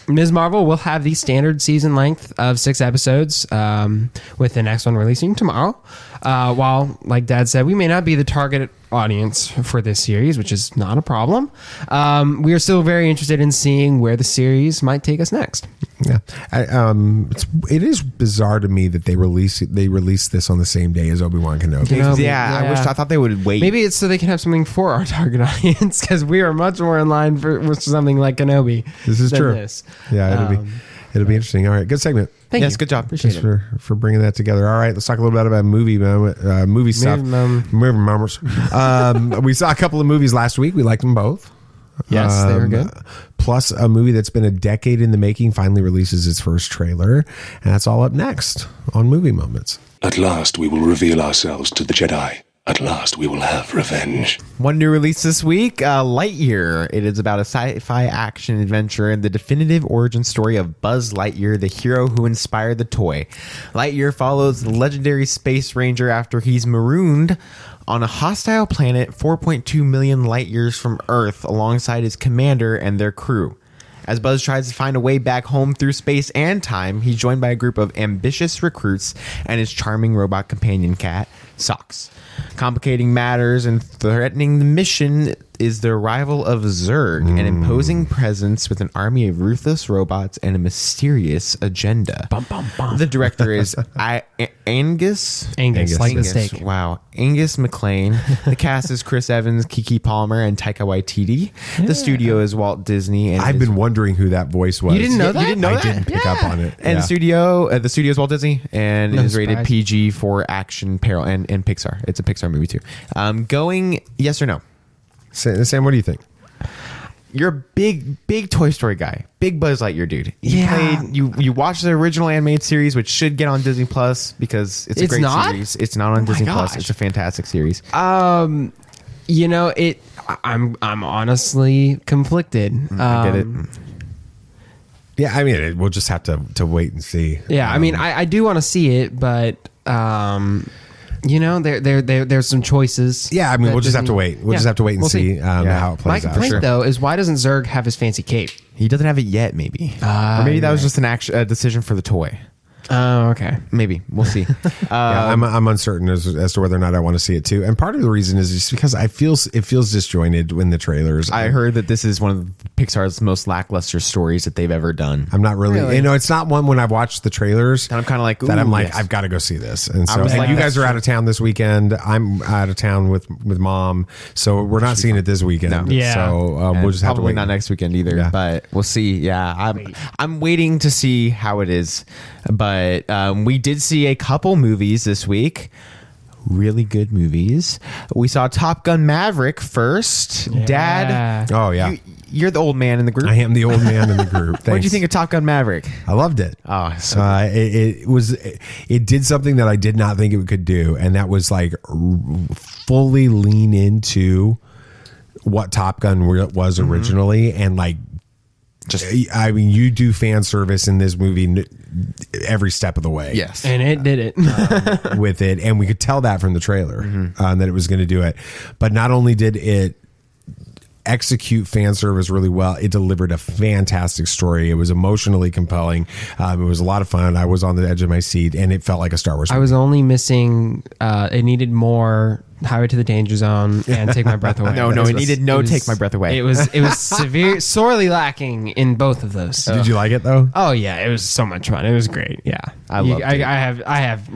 Ms. Marvel will have the standard season length of 6 episodes, with the next one releasing tomorrow. While, like Dad said, we may not be the target audience for this series, which is not a problem. We are still very interested in seeing where the series might take us next. Yeah, it is bizarre to me that they released this on the same day as Obi Wan Kenobi. I thought they would wait. Maybe it's so they can have something for our target audience, because we are much more in line for something like Kenobi. This is true. This. Yeah, it'll be interesting. All right, good segment. Thank you. Good job. Appreciate it. For bringing that together. All right, let's talk a little bit about movie stuff. Movie moments. We saw a couple of movies last week. We liked them both. Yes, they were good. Plus, a movie that's been a decade in the making finally releases its first trailer, and that's all up next on Movie Moments. At last we will reveal ourselves to the Jedi. At last we will have revenge. One new release this week, Lightyear. It is about a sci-fi action adventure and the definitive origin story of Buzz Lightyear, the hero who inspired the toy. Lightyear follows the legendary space ranger after he's marooned on a hostile planet 4.2 million light years from Earth alongside his commander and their crew. As Buzz tries to find a way back home through space and time, he's joined by a group of ambitious recruits and his charming robot companion cat, Socks. Complicating matters and threatening the mission is the arrival of Zurg, an imposing presence with an army of ruthless robots and a mysterious agenda. The director is Angus, like the steak. Wow, Angus McLean. The cast is Chris Evans, Keke Palmer, and Taika Waititi. The studio is Walt Disney. And I've been wondering who that voice was. You didn't know that? You didn't know I that? didn't pick up on it. And the studio is Walt Disney, and it is rated surprise. PG for action, peril, and Pixar. It's a Pixar movie too. Going yes or no? Sam, what do you think? You're a big Toy Story guy, big Buzz Lightyear dude. Yeah. You watched the original animated series, which should get on Disney Plus because it's a great series. It's not on Disney Plus. It's a fantastic series. You know, I'm honestly conflicted. I get it. Yeah, I mean, we'll just have to wait and see. Yeah, I mean, I do want to see it, but you know, there's some choices. Yeah, I mean, we'll just have to wait. We'll just have to wait and see how it plays My out. complaint, though, is why doesn't Zurg have his fancy cape? He doesn't have it yet, maybe. Or maybe that was just a decision for the toy. Oh, okay. Maybe. We'll see. Yeah, I'm uncertain as to whether or not I want to see it too. And part of the reason is just because it feels disjointed in the trailers. I heard that this is one of Pixar's most lackluster stories that they've ever done. I'm not really, you know, it's not one when I've watched the trailers and I'm kind of like, that I'm like, yes. I've got to go see this. And so, like, you guys are out of town this weekend. I'm out of town with mom, so we're not seeing it this weekend. No. Yeah. So we'll just have to probably wait. not next weekend either. Yeah. But we'll see. Yeah, I'm waiting to see how it is. But we did see a couple movies this week. Really good movies. We saw Top Gun Maverick first. Yeah. Dad. Oh yeah. You're the old man in the group. I am the old man in the group. What did you think of Top Gun Maverick? I loved it. Oh, so it did something that I did not think it could do, and that was like fully lean into what Top Gun was originally, and like just, I mean, you do fan service in this movie every step of the way. Yes, and it did it with it, and we could tell that from the trailer that it was going to do it. But not only did it execute fan service really well, it delivered a fantastic story. It was emotionally compelling. It was a lot of fun. I was on the edge of my seat, and it felt like a Star Wars movie. I was only missing it needed more Highway to the Danger Zone and Take My Breath Away. It needed Take My Breath Away. It was sorely lacking in both of those. Did you like it though? Oh yeah, it was so much fun. It was great. Yeah, I loved it. I have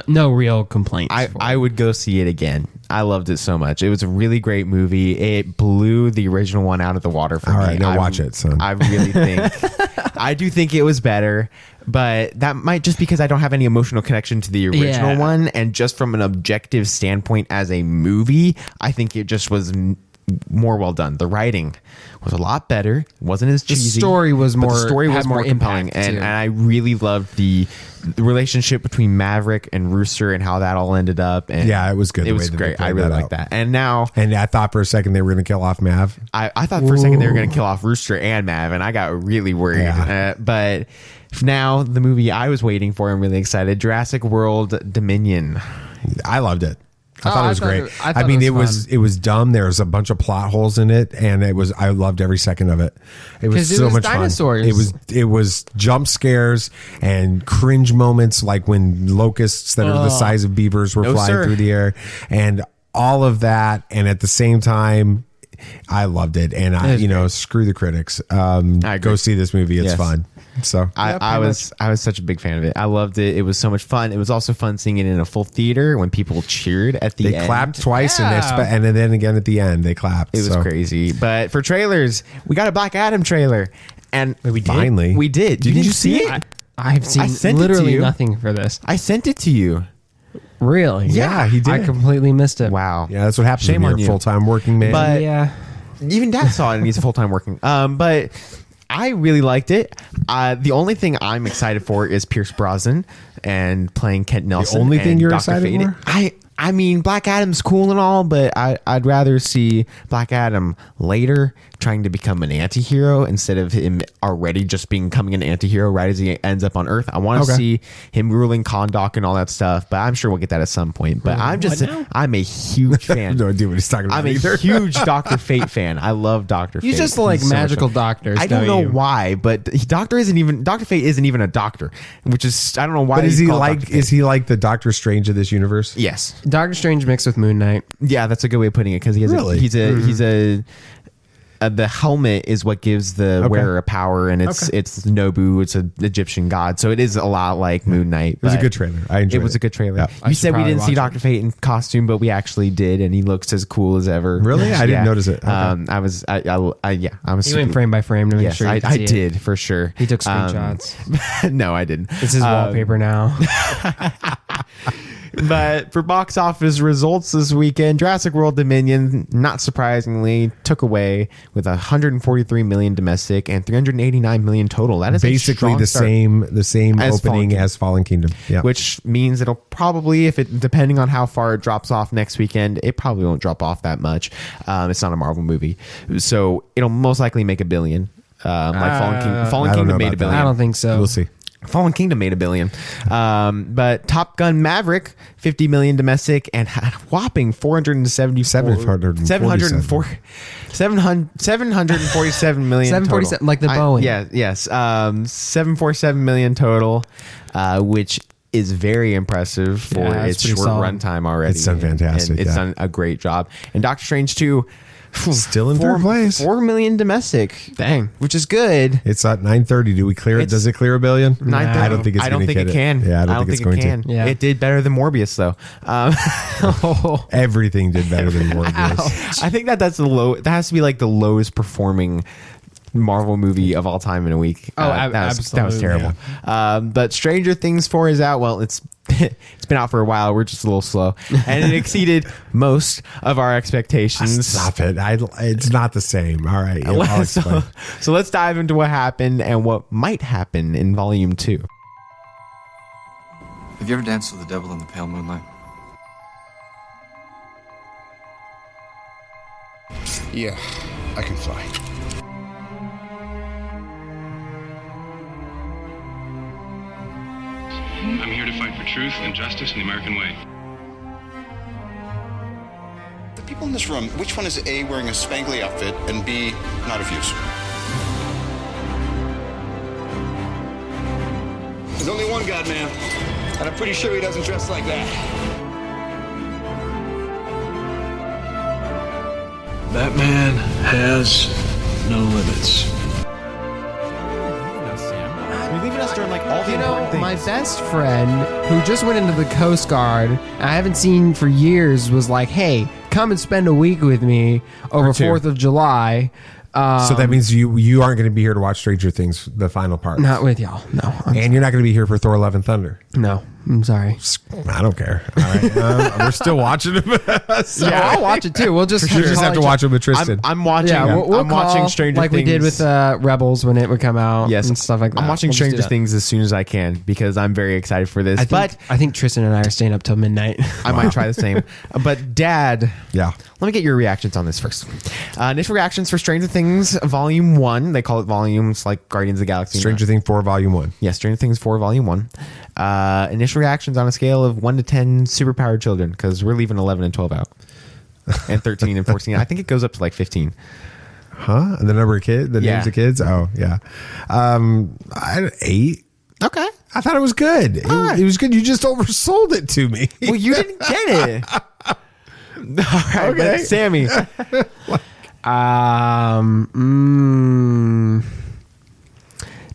no real complaints. I would go see it again. I loved it so much. It was a really great movie. It blew the original one out of the water for me. All right, now watch it, son. I really think I do think it was better, but that might just because I don't have any emotional connection to the original one, and just from an objective standpoint as a movie, I think it just was more well done. The writing was a lot better. It wasn't as cheesy. The story was more. The story was more compelling, and I really loved the relationship between Maverick and Rooster and how that all ended up. And yeah, it was good. It was great. I really liked that. And I thought for a second they were going to kill off Mav. I thought for a second they were going to kill off Rooster and Mav, and I got really worried. Yeah. But now the movie I was waiting for, I'm really excited. Jurassic World Dominion. I loved it. I thought it was great. I mean, it was dumb. There was a bunch of plot holes in it, and I loved every second of it. It was so much dinosaurs. fun. It was jump scares and cringe moments, like when locusts that are the size of beavers were flying through the air, and all of that. And at the same time, I loved it. And screw the critics. Go see this movie. It's fun. So I was such a big fan of it. I loved it. It was so much fun. It was also fun seeing it in a full theater when people cheered at the end. They clapped twice and then again at the end they clapped. It was crazy. But for trailers, we got a Black Adam trailer, and we did. Did you see it? I've seen literally nothing for this. I sent it to you. Really? Yeah, he did. I completely missed it. Wow. Yeah, that's what happens when you're a full-time working man. But yeah. Even Dad saw it, and he's full-time working. But I really liked it. The only thing I'm excited for is Pierce Brosnan and playing Kent Nelson. The only thing you're Dr. excited Fate. for? I mean, Black Adam's cool and all, but I'd rather see Black Adam later trying to become an anti-hero instead of him already just becoming an anti-hero right as he ends up on Earth. I want to see him ruling Kahndaq and all that stuff, but I'm sure we'll get that at some point. But I'm a huge fan. No idea what he's talking about. I'm a huge Dr. Fate fan. I love Dr. Fate. You just like He's so magical much fun. doctors. I don't know why, but Dr. Fate isn't even a doctor, which is, I don't know why. But is he like the Doctor Strange of this universe? Yes. Doctor Strange mixed with Moon Knight. Yeah, that's a good way of putting it, because the helmet is what gives the wearer a power, and it's Nobu. It's an Egyptian god, so it is a lot like Moon Knight. It was a good trailer. I enjoyed it. It was a good trailer. Yeah. You said we didn't see Dr. Fate in costume, but we actually did, and he looks as cool as ever. Really? I didn't notice it. Okay. I was. He went frame by frame to make sure. I did for sure. He took screenshots. No, I didn't. It's his wallpaper now. But for box office results this weekend, Jurassic World Dominion, not surprisingly, took away with 143 million domestic and 389 million total. That is basically the same opening as Fallen Kingdom. Yeah. Which means it'll probably, depending on how far it drops off next weekend, it probably won't drop off that much. It's not a Marvel movie, so it'll most likely make $1 billion. Fallen Kingdom made $1 billion. I don't think so. We'll see. Fallen Kingdom made $1 billion. But Top Gun Maverick, 50 million domestic and had a whopping 747 million 747, total. like the Boeing. Yes. 747 million total, which is very impressive for its short runtime already. It's done fantastic. It's done a great job. And Doctor Strange 2, still in third place. 4 million domestic. Dang. Which is good. It's at 930. Do we clear it? Does it clear $1 billion? I don't think it's going to. Yeah, I don't think it's going to. Yeah. It did better than Morbius though. Everything did better than Morbius. I think that's the low. That has to be like the lowest performing Marvel movie of all time in a week. That was terrible. Yeah. But Stranger Things 4 is out. Well, it's been out for a while. We're just a little slow, and it exceeded most of our expectations. Stop it! It's not the same. All right, I'll explain. So let's dive into what happened and what might happen in Volume 2. Have you ever danced with the devil in the pale moonlight? Yeah, I can fly. I'm here to fight for truth and justice in the American way. The people in this room, which one is A, wearing a spangly outfit, and B, not of use? There's only one God, man. And I'm pretty sure he doesn't dress like that. That man has no limits. You're leaving us during like all the important things. My best friend who just went into the Coast Guard, I haven't seen for years, was like, hey, come and spend a week with me over 4th of July. So that means you aren't going to be here to watch Stranger Things, the final part. Not with y'all. No. And you're not going to be here for Thor: Love and Thunder. No. I'm sorry. I don't care. All right. We're still watching it. So I'll watch it too. We'll just have to watch it with Tristan. I'm watching. Yeah, I'm watching Stranger like Things we did with Rebels when it would come out. Yes, and stuff like that. I'm watching Stranger Things as soon as I can because I'm very excited for this. I think Tristan and I are staying up till midnight. I might try the same. But Dad, yeah, let me get your reactions on this first. Initial reactions for Stranger Things Volume 1. They call it volumes like Guardians of the Galaxy. Stranger Things 4 Volume 1. Yeah, Stranger Things 4 Volume 1. Initial reactions on a scale of 1 to 10 superpowered children, because we're leaving 11 and 12 out, and 13 and 14. I think it goes up to like 15. Huh? The number of kids, the names of kids. Oh yeah, 8. Okay, I thought it was good. It was good. You just oversold it to me. Well, you didn't get it. All right, okay, Sammy.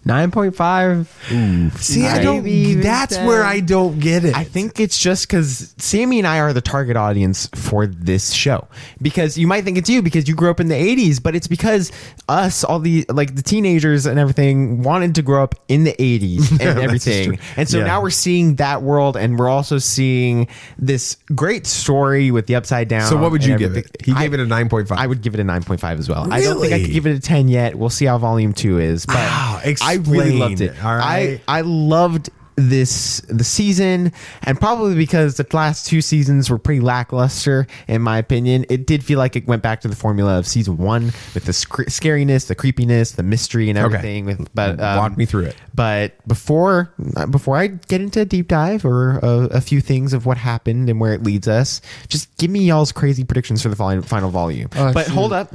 9.5. See, I don't. That's where I don't get it. I think it's just because Sammy and I are the target audience for this show. Because you might think it's you because you grew up in the 80s, but it's because us, all the teenagers and everything, wanted to grow up in the 80s and everything. And so now we're seeing that world, and we're also seeing this great story with the Upside Down. So what would you give it? He gave it a 9.5. I would give it a 9.5 as well. Really? I don't think I could give it a 10 yet. We'll see how volume 2 is. But I really loved it. All right. I loved the season, and probably because the last 2 seasons were pretty lackluster in my opinion. It did feel like it went back to the formula of season 1 with the scariness, the creepiness, the mystery, and everything. But walk me through it. But before I get into a deep dive or a few things of what happened and where it leads us, just give me y'all's crazy predictions for the final volume. Hold up,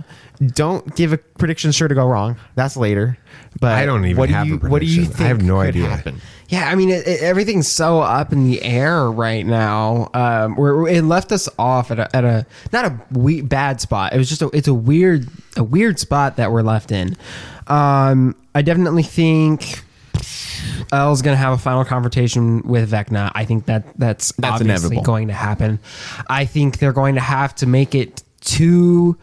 don't give a prediction sure to go wrong. That's later. But I don't even have a prediction. What do you think? I have no idea. Happen? Yeah, I mean, everything's so up in the air right now. It left us off at a not a bad spot. It was just it's a weird spot that we're left in. I definitely think Elle's gonna have a final confrontation with Vecna. I think that's obviously inevitable. Going to happen. I think they're going to have to make it to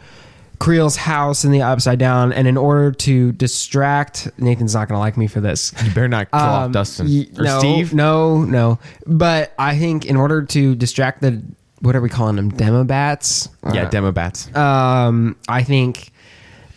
Creel's house in the Upside Down, and in order to distract, Nathan's not going to like me for this. You better not kill off Dustin or Steve. No. But I think in order to distract the, what are we calling them? Demobats? Yeah, Demobats. I think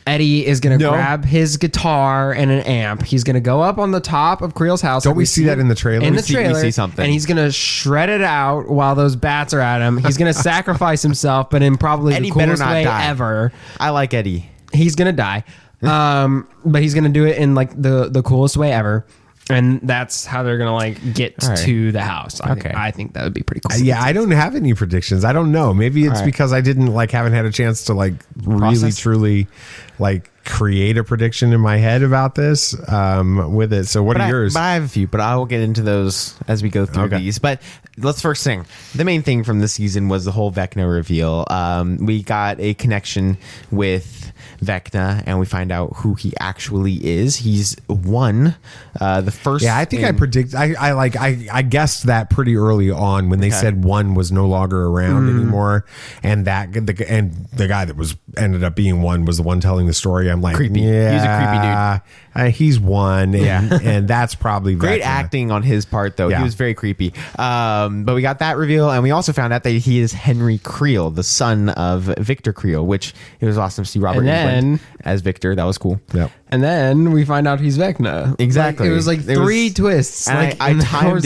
Eddie is going to grab his guitar and an amp. He's going to go up on the top of Creel's house. Don't we see that in the trailer? In the trailer, we see something. And he's going to shred it out while those bats are at him. He's going to sacrifice himself, but in probably Eddie the coolest better not way die. ever. I like Eddie. He's going to die. But he's going to do it in like the coolest way ever. And that's how they're gonna get to the house. I think that would be pretty cool. Yeah, I don't have any predictions. I don't know. Maybe it's because I didn't haven't had a chance to really truly create a prediction in my head about this with it. So what are yours? I have a few, but I will get into those as we go through these. But let's first sing. The main thing from this season was the whole Vecna reveal. We got a connection with Vecna, and we find out who he actually is. He's one, the first. Yeah, I think I guessed that pretty early on when they said one was no longer around anymore, and the guy that ended up being one was the one telling the story. I'm like, creepy. Yeah, he's a creepy dude. He's one, and that's probably great Vecna. acting on his part, though. He was very creepy. But we got that reveal, and we also found out that he is Henry Creel, the son of Victor Creel, which it was awesome to see Robert Englund as Victor. That was cool. Yep. And then we find out he's Vecna. Exactly. It was three twists. And I timed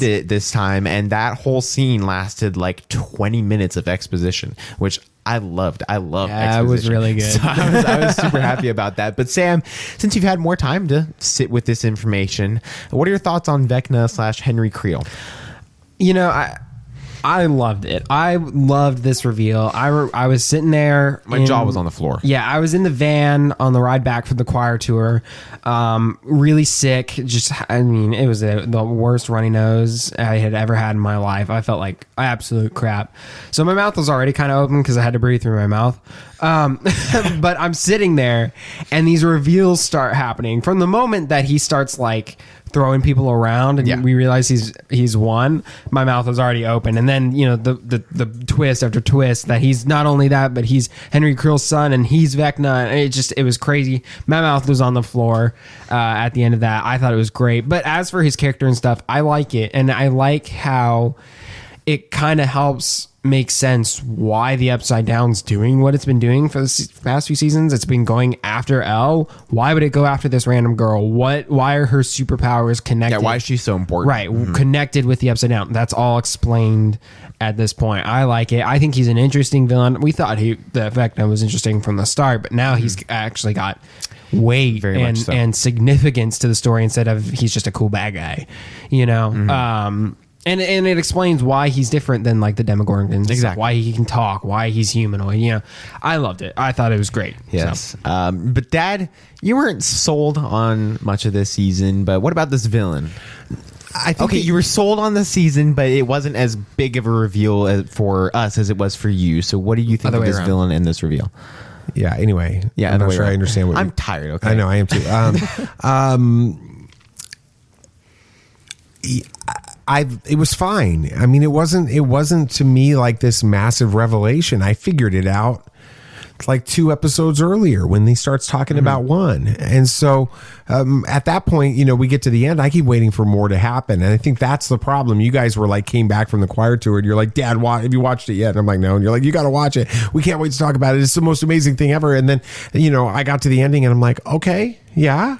it this time, and that whole scene lasted 20 minutes of exposition, which I loved. I loved exposition. It was really good. So I was super happy about that. But Sam, since you've had more time to sit with this information, what are your thoughts on Vecna / Henry Creel? I loved it. I loved this reveal. I was sitting there. My jaw was on the floor. Yeah, I was in the van on the ride back from the choir tour. Really sick. It was the worst runny nose I had ever had in my life. I felt like absolute crap. So my mouth was already kind of open because I had to breathe through my mouth. But I'm sitting there, and these reveals start happening. From the moment that he starts throwing people around and we realize he's one, my mouth was already open. And then the twist after twist that he's not only that, but he's Henry Creel's son and he's Vecna, and it was crazy. My mouth was on the floor at the end of that. I thought it was great. But as for his character and stuff, I like it, and I like how it kind of helps make sense why the Upside Down's doing what it's been doing for the past few seasons. It's been going after Elle. Why would it go after this random girl? Why are her superpowers connected? Yeah, why is she so important? Right, connected with the Upside Down. That's all explained at this point. I like it. I think he's an interesting villain. We thought the Vecna was interesting from the start, but now he's actually got weight and significance to the story instead of he's just a cool bad guy. And it explains why he's different than the Demogorgons. Exactly. Why he can talk, why he's humanoid. I loved it. I thought it was great. Yes. So. But Dad, you weren't sold on much of this season, but what about this villain? I think you were sold on the season, but it wasn't as big of a reveal for us as it was for you. So what do you think of this villain and this reveal? Yeah. Anyway. Yeah. I'm not sure I understand what I'm tired. Okay. I know. I am too. It was fine. I mean, it wasn't to me like this massive revelation. I figured it out like 2 episodes earlier when he starts talking about one. And so at that point, we get to the end. I keep waiting for more to happen. And I think that's the problem. You guys were like, came back from the choir tour and you're like, Dad, have you watched it yet? And I'm like, no. And you're like, you got to watch it. We can't wait to talk about it. It's the most amazing thing ever. And then, I got to the ending and I'm like, okay, yeah.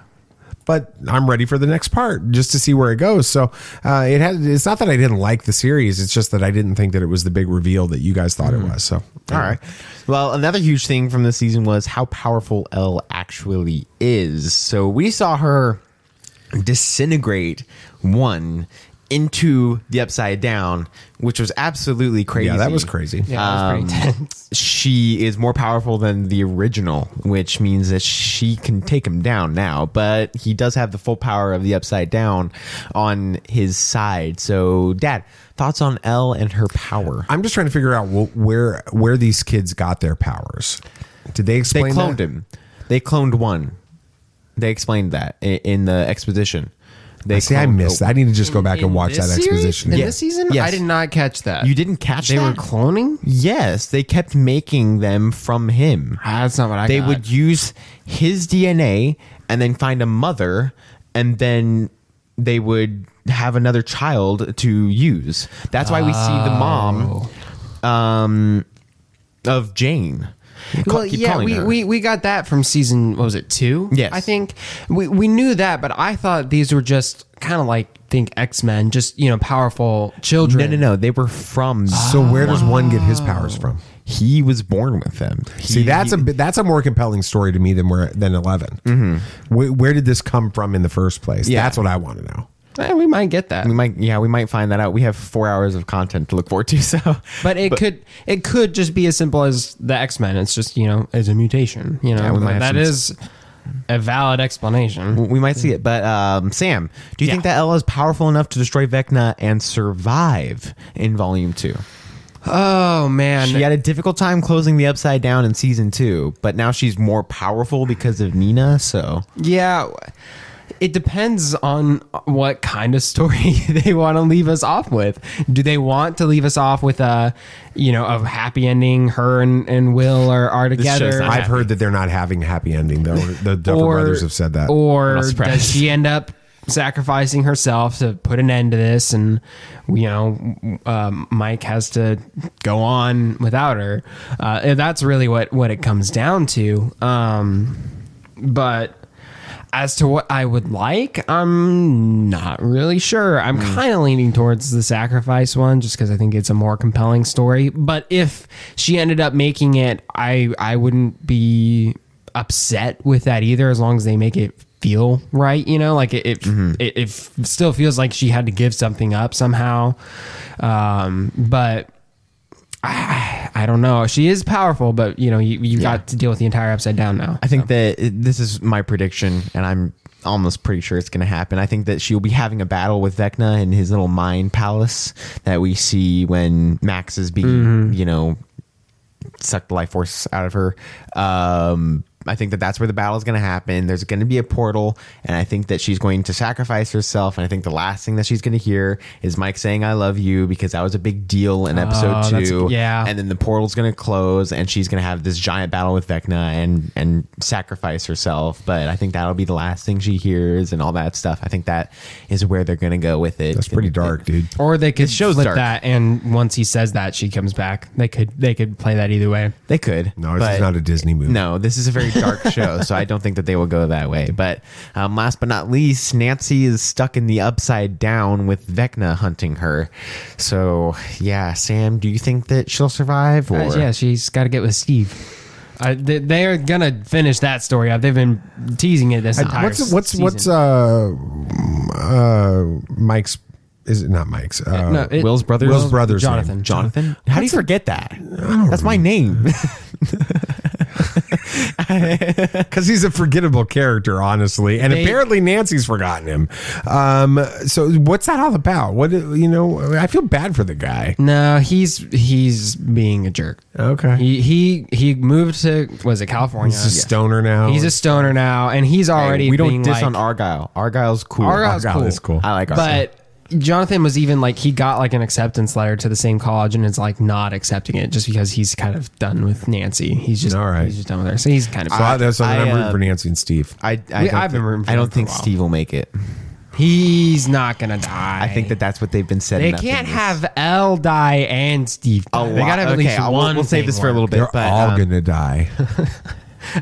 But I'm ready for the next part just to see where it goes. So it's not that I didn't like the series. It's just that I didn't think that it was the big reveal that you guys thought it was. So, all right. Well, another huge thing from this season was how powerful Elle actually is. So we saw her disintegrate into the Upside Down, which was absolutely crazy. Yeah, that was crazy. Yeah, that was pretty tense. She is more powerful than the original, which means that she can take him down now, but he does have the full power of the Upside Down on his side. So, Dad, thoughts on Elle and her power? I'm just trying to figure out where these kids got their powers. Did they explain They cloned him. They cloned one. They explained that in the exposition. I missed that. I need to just go back and watch that exposition. In this season? Yes. I did not catch that. You didn't catch that? They were cloning? Yes. They kept making them from him. That's not what I They got. would use his DNA and then find a mother, and then they would have another child to use. That's why we see the mom of Jane. Well, yeah, we got that from season, what was it, 2? Yes. I think we knew that, but I thought these were just kind of like, X-Men, just, powerful children. No. They were from. So where does one get his powers from? He was born with them. That's a more compelling story to me than 11. Mm-hmm. Where did this come from in the first place? Yeah. That's what I want to know. We might get that. We might find that out. We have 4 hours of content to look forward to. So, but it could just be as simple as the X-Men. It's just as a mutation. That is a valid explanation. We might see it. But Sam, do you think that Elle is powerful enough to destroy Vecna and survive in Volume 2? Oh man, she had a difficult time closing the Upside Down in season 2, but now she's more powerful because of Nina. So yeah. It depends on what kind of story they want to leave us off with. Do they want to leave us off with a happy ending? Her and Will are together. I've heard that they're not having a happy ending, though. The Duffer brothers have said that. Or does she end up sacrificing herself to put an end to this, and Mike has to go on without her? That's really what it comes down to. But as to what I would like, I'm not really sure. I'm kind of leaning towards the sacrifice one just because I think it's a more compelling story. But if she ended up making it, I wouldn't be upset with that either, as long as they make it feel right. It still feels like she had to give something up somehow. But I don't know. She is powerful, but you got to deal with the entire Upside Down now. I think that this is my prediction, and I'm almost pretty sure it's going to happen. I think that she'll be having a battle with Vecna in his little mind palace that we see when Max is being, sucked the life force out of her. I think that that's where the battle is going to happen. There's going to be a portal, and I think that she's going to sacrifice herself. And I think the last thing that she's going to hear is Mike saying, "I love you," because that was a big deal in episode 2. Yeah. And then the portal's going to close, and she's going to have this giant battle with Vecna and sacrifice herself. But I think that'll be the last thing she hears and all that stuff. I think that is where they're going to go with it. That's pretty dark, dude. Or they could flip that, and once he says that, she comes back. They could play that either way. They could. No, this is not a Disney movie. No, this is a very dark show, so I don't think that they will go that way. But last but not least, Nancy is stuck in the Upside Down with Vecna hunting her. So yeah, Sam, do you think that she'll survive? Or yeah, she's got to get with Steve. They are gonna finish that story up. They've been teasing it this entire season. What's Mike's? Is it not Mike's? Will's brothers. Will's brothers. Jonathan. Name. Jonathan. How do you forget that? I don't That's my name. Because he's a forgettable character, honestly, and apparently Nancy's forgotten him. So what's that all about? What I feel bad for the guy. No, he's being a jerk. Okay. He moved to California? He's a stoner now. He's a stoner now, and he's already. We don't being diss like, on Argyle. Argyle's cool. Argyle is cool. I like Argyle. But Jonathan was even like, he got like an acceptance letter to the same college and is like not accepting it just because he's kind of done with Nancy. He's just all right. He's just done with her. So he's kind of. I'm rooting for Nancy and Steve. I've been rooting for I them don't think for a while. Steve will make it. He's not gonna die. I think that's what they've been setting They up. can't have Elle die and Steve die. They gotta have at least one. We'll save this for a little bit. They're but, all gonna die.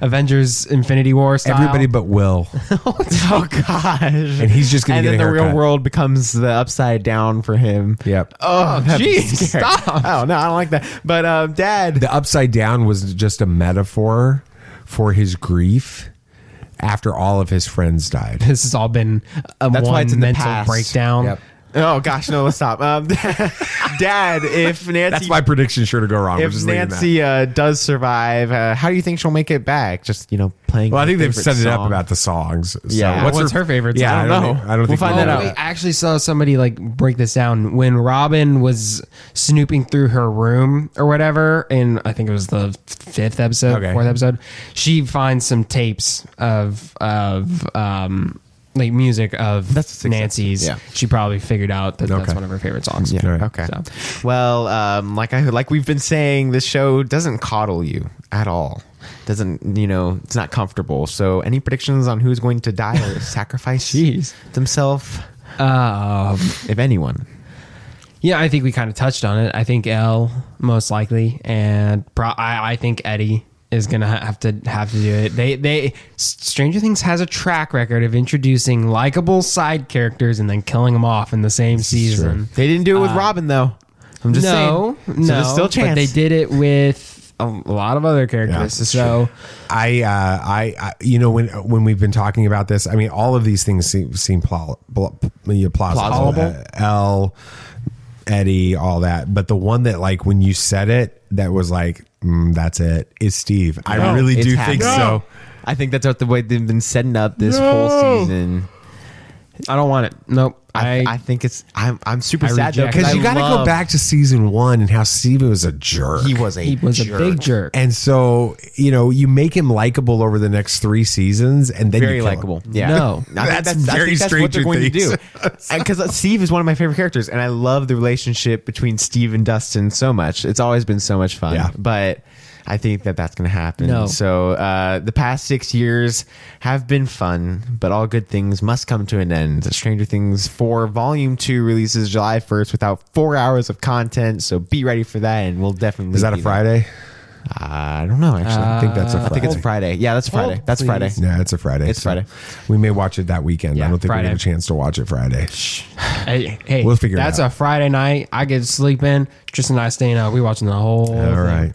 Avengers Infinity War style. Everybody but Will. Oh gosh! And he's just gonna and get then a the haircut. real world becomes the upside down for him. Yep. Oh, jeez, stop! Oh no, I don't like that. But Dad, the upside down was just a metaphor for his grief after all of his friends died. This has all been That's why it's in the mental past. breakdown. Yep. Oh gosh, no, let's stop. Dad, if Nancy, That's my prediction. Sure to go wrong. We're if just leaving Nancy does survive, how do you think she'll make it back? Just playing. Well, I think her they've favorite set it up song. about the songs. So Yeah. What's her favorite Yeah, song? I don't know. I don't think find we'll that know out. I actually saw somebody like break this down when Robin was snooping through her room or whatever, and I think it was the fourth episode. She finds some tapes of like music of Nancy's. Yeah. She probably figured out that that's one of her favorite songs. Yeah. Okay. So. Well, like we've been saying, this show doesn't coddle you at all. Doesn't it's not comfortable. So, any predictions on who's going to die or sacrifice themselves? If anyone. Yeah, I think we kind of touched on it. I think Elle most likely, and I think Eddie is gonna have to do it. They Stranger Things has a track record of introducing likable side characters and then killing them off in the same season. They didn't do it with Robin though. I'm just saying. So there's still a chance. But they did it with a lot of other characters. Yeah, so I when we've been talking about this, I mean, all of these things seem plausible. Elle, Eddie, all that, but the one that like when you said it, that was like. That's it. Is Steve. I really do think so. I think that's the way they've been setting up this whole season. I don't want it. Nope. I think it's. I'm super sad though because you got to go back to season 1 and how Steve was a jerk. He was a big jerk, and so you make him likable over the next 3 seasons, and then very you kill likable. him. Yeah, no, that's very that's what they're going to do. Because Steve is one of my favorite characters, and I love the relationship between Steve and Dustin so much. It's always been so much fun. Yeah. But I think that's going to happen. No. So the past 6 years have been fun, but all good things must come to an end. Stranger Things 4 Volume 2 releases July 1st without 4 hours of content, so be ready for that, and we'll definitely. Is that a Friday? I don't know, actually. I think that's a Friday. I think it's a Friday. Yeah, that's a Friday. That's please. Friday. Yeah, it's a Friday. It's Friday. We may watch it that weekend. Yeah, I don't think Friday. we get a chance to watch it Friday. Hey, We'll figure it that's out. a Friday night. I get to sleep in. Tristan and I staying out. We watching the whole. All right.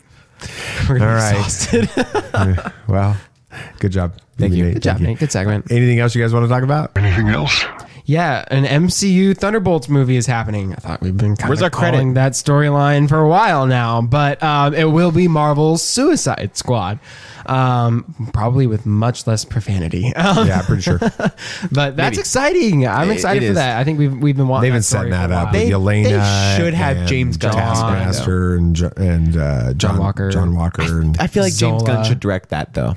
We're All right. exhausted. Well, good job. Thank you. Nate. Good job, Thank you. Nate. Good segment. Anything else you guys want to talk about? Anything else? Yeah, an MCU Thunderbolts movie is happening. I thought we've been kind Where's of our credit? calling that storyline for a while now, but it will be Marvel's Suicide Squad, probably with much less profanity. Yeah, pretty sure. But that's exciting. I'm excited for that. I think we've been wanting. They've been that story setting that for a up while. with Elena. they should have and James Gunn. Taskmaster and John Walker. John Walker. And I feel like James Zola. Gunn should direct that though.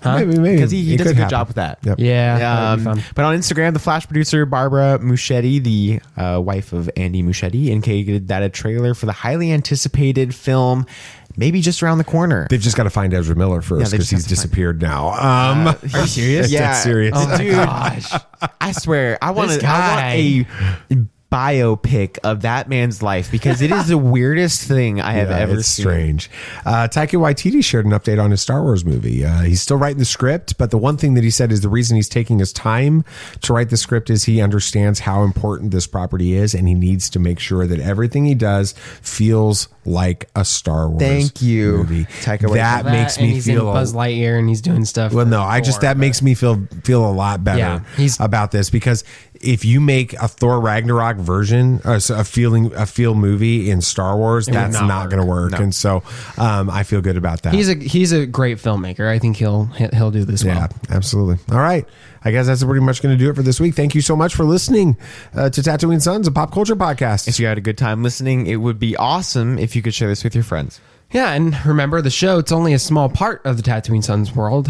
maybe Because he It does a could good happen. job with that. Yep. Yeah, that'd be fun. But on Instagram, the Flash producer Barbara Muschetti, the wife of Andy Muschietti, indicated that a trailer for the highly anticipated film may be just around the corner. They've just got to find Ezra Miller first they because just he's have to find- disappeared now. Are you serious? Yeah, That's serious. Oh my dude. gosh. I swear, I want This a biopic of that man's life because it is the weirdest thing I have ever it's seen. strange. Taika Waititi shared an update on his Star Wars movie. He's still writing the script, but the one thing that he said is the reason he's taking his time to write the script is he understands how important this property is, and he needs to make sure that everything he does feels like a Star Wars Thank you, movie. Taika Waititi. That makes and me he's feel in Buzz Lightyear and he's doing stuff. well, no, that makes me feel a lot better Yeah, he's- about this because if you make a Thor Ragnarok version, a feel movie in Star Wars, that's not going to work. No. And so I feel good about that. He's a great filmmaker. I think he'll do this well. Yeah, absolutely. All right. I guess that's pretty much going to do it for this week. Thank you so much for listening to Tatooine Sons, a pop culture podcast. If you had a good time listening, it would be awesome if you could share this with your friends. Yeah, and remember the show, it's only a small part of the Tatooine Sons world.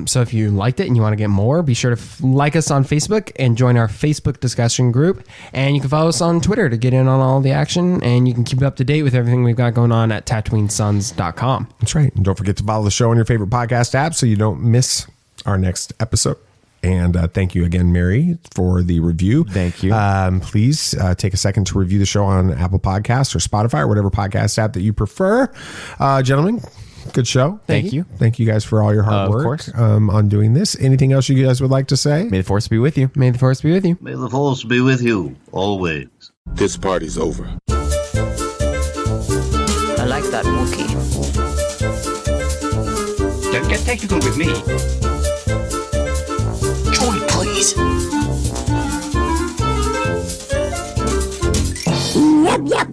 So if you liked it and you want to get more, be sure to like us on Facebook and join our Facebook discussion group. And you can follow us on Twitter to get in on all the action. And you can keep up to date with everything we've got going on at TatooineSons.com. That's right. And don't forget to follow the show on your favorite podcast app so you don't miss our next episode. And thank you again, Mary, for the review. Thank you. Please take a second to review the show on Apple Podcasts or Spotify or whatever podcast app that you prefer. Gentlemen, good show. Thank you. Thank you guys for all your hard work on doing this. Anything else you guys would like to say? May the Force be with you. May the Force be with you. May the Force be with you, always. This party's over. I like that Wookiee. Don't get technical with me. Join, please. Yep, yep.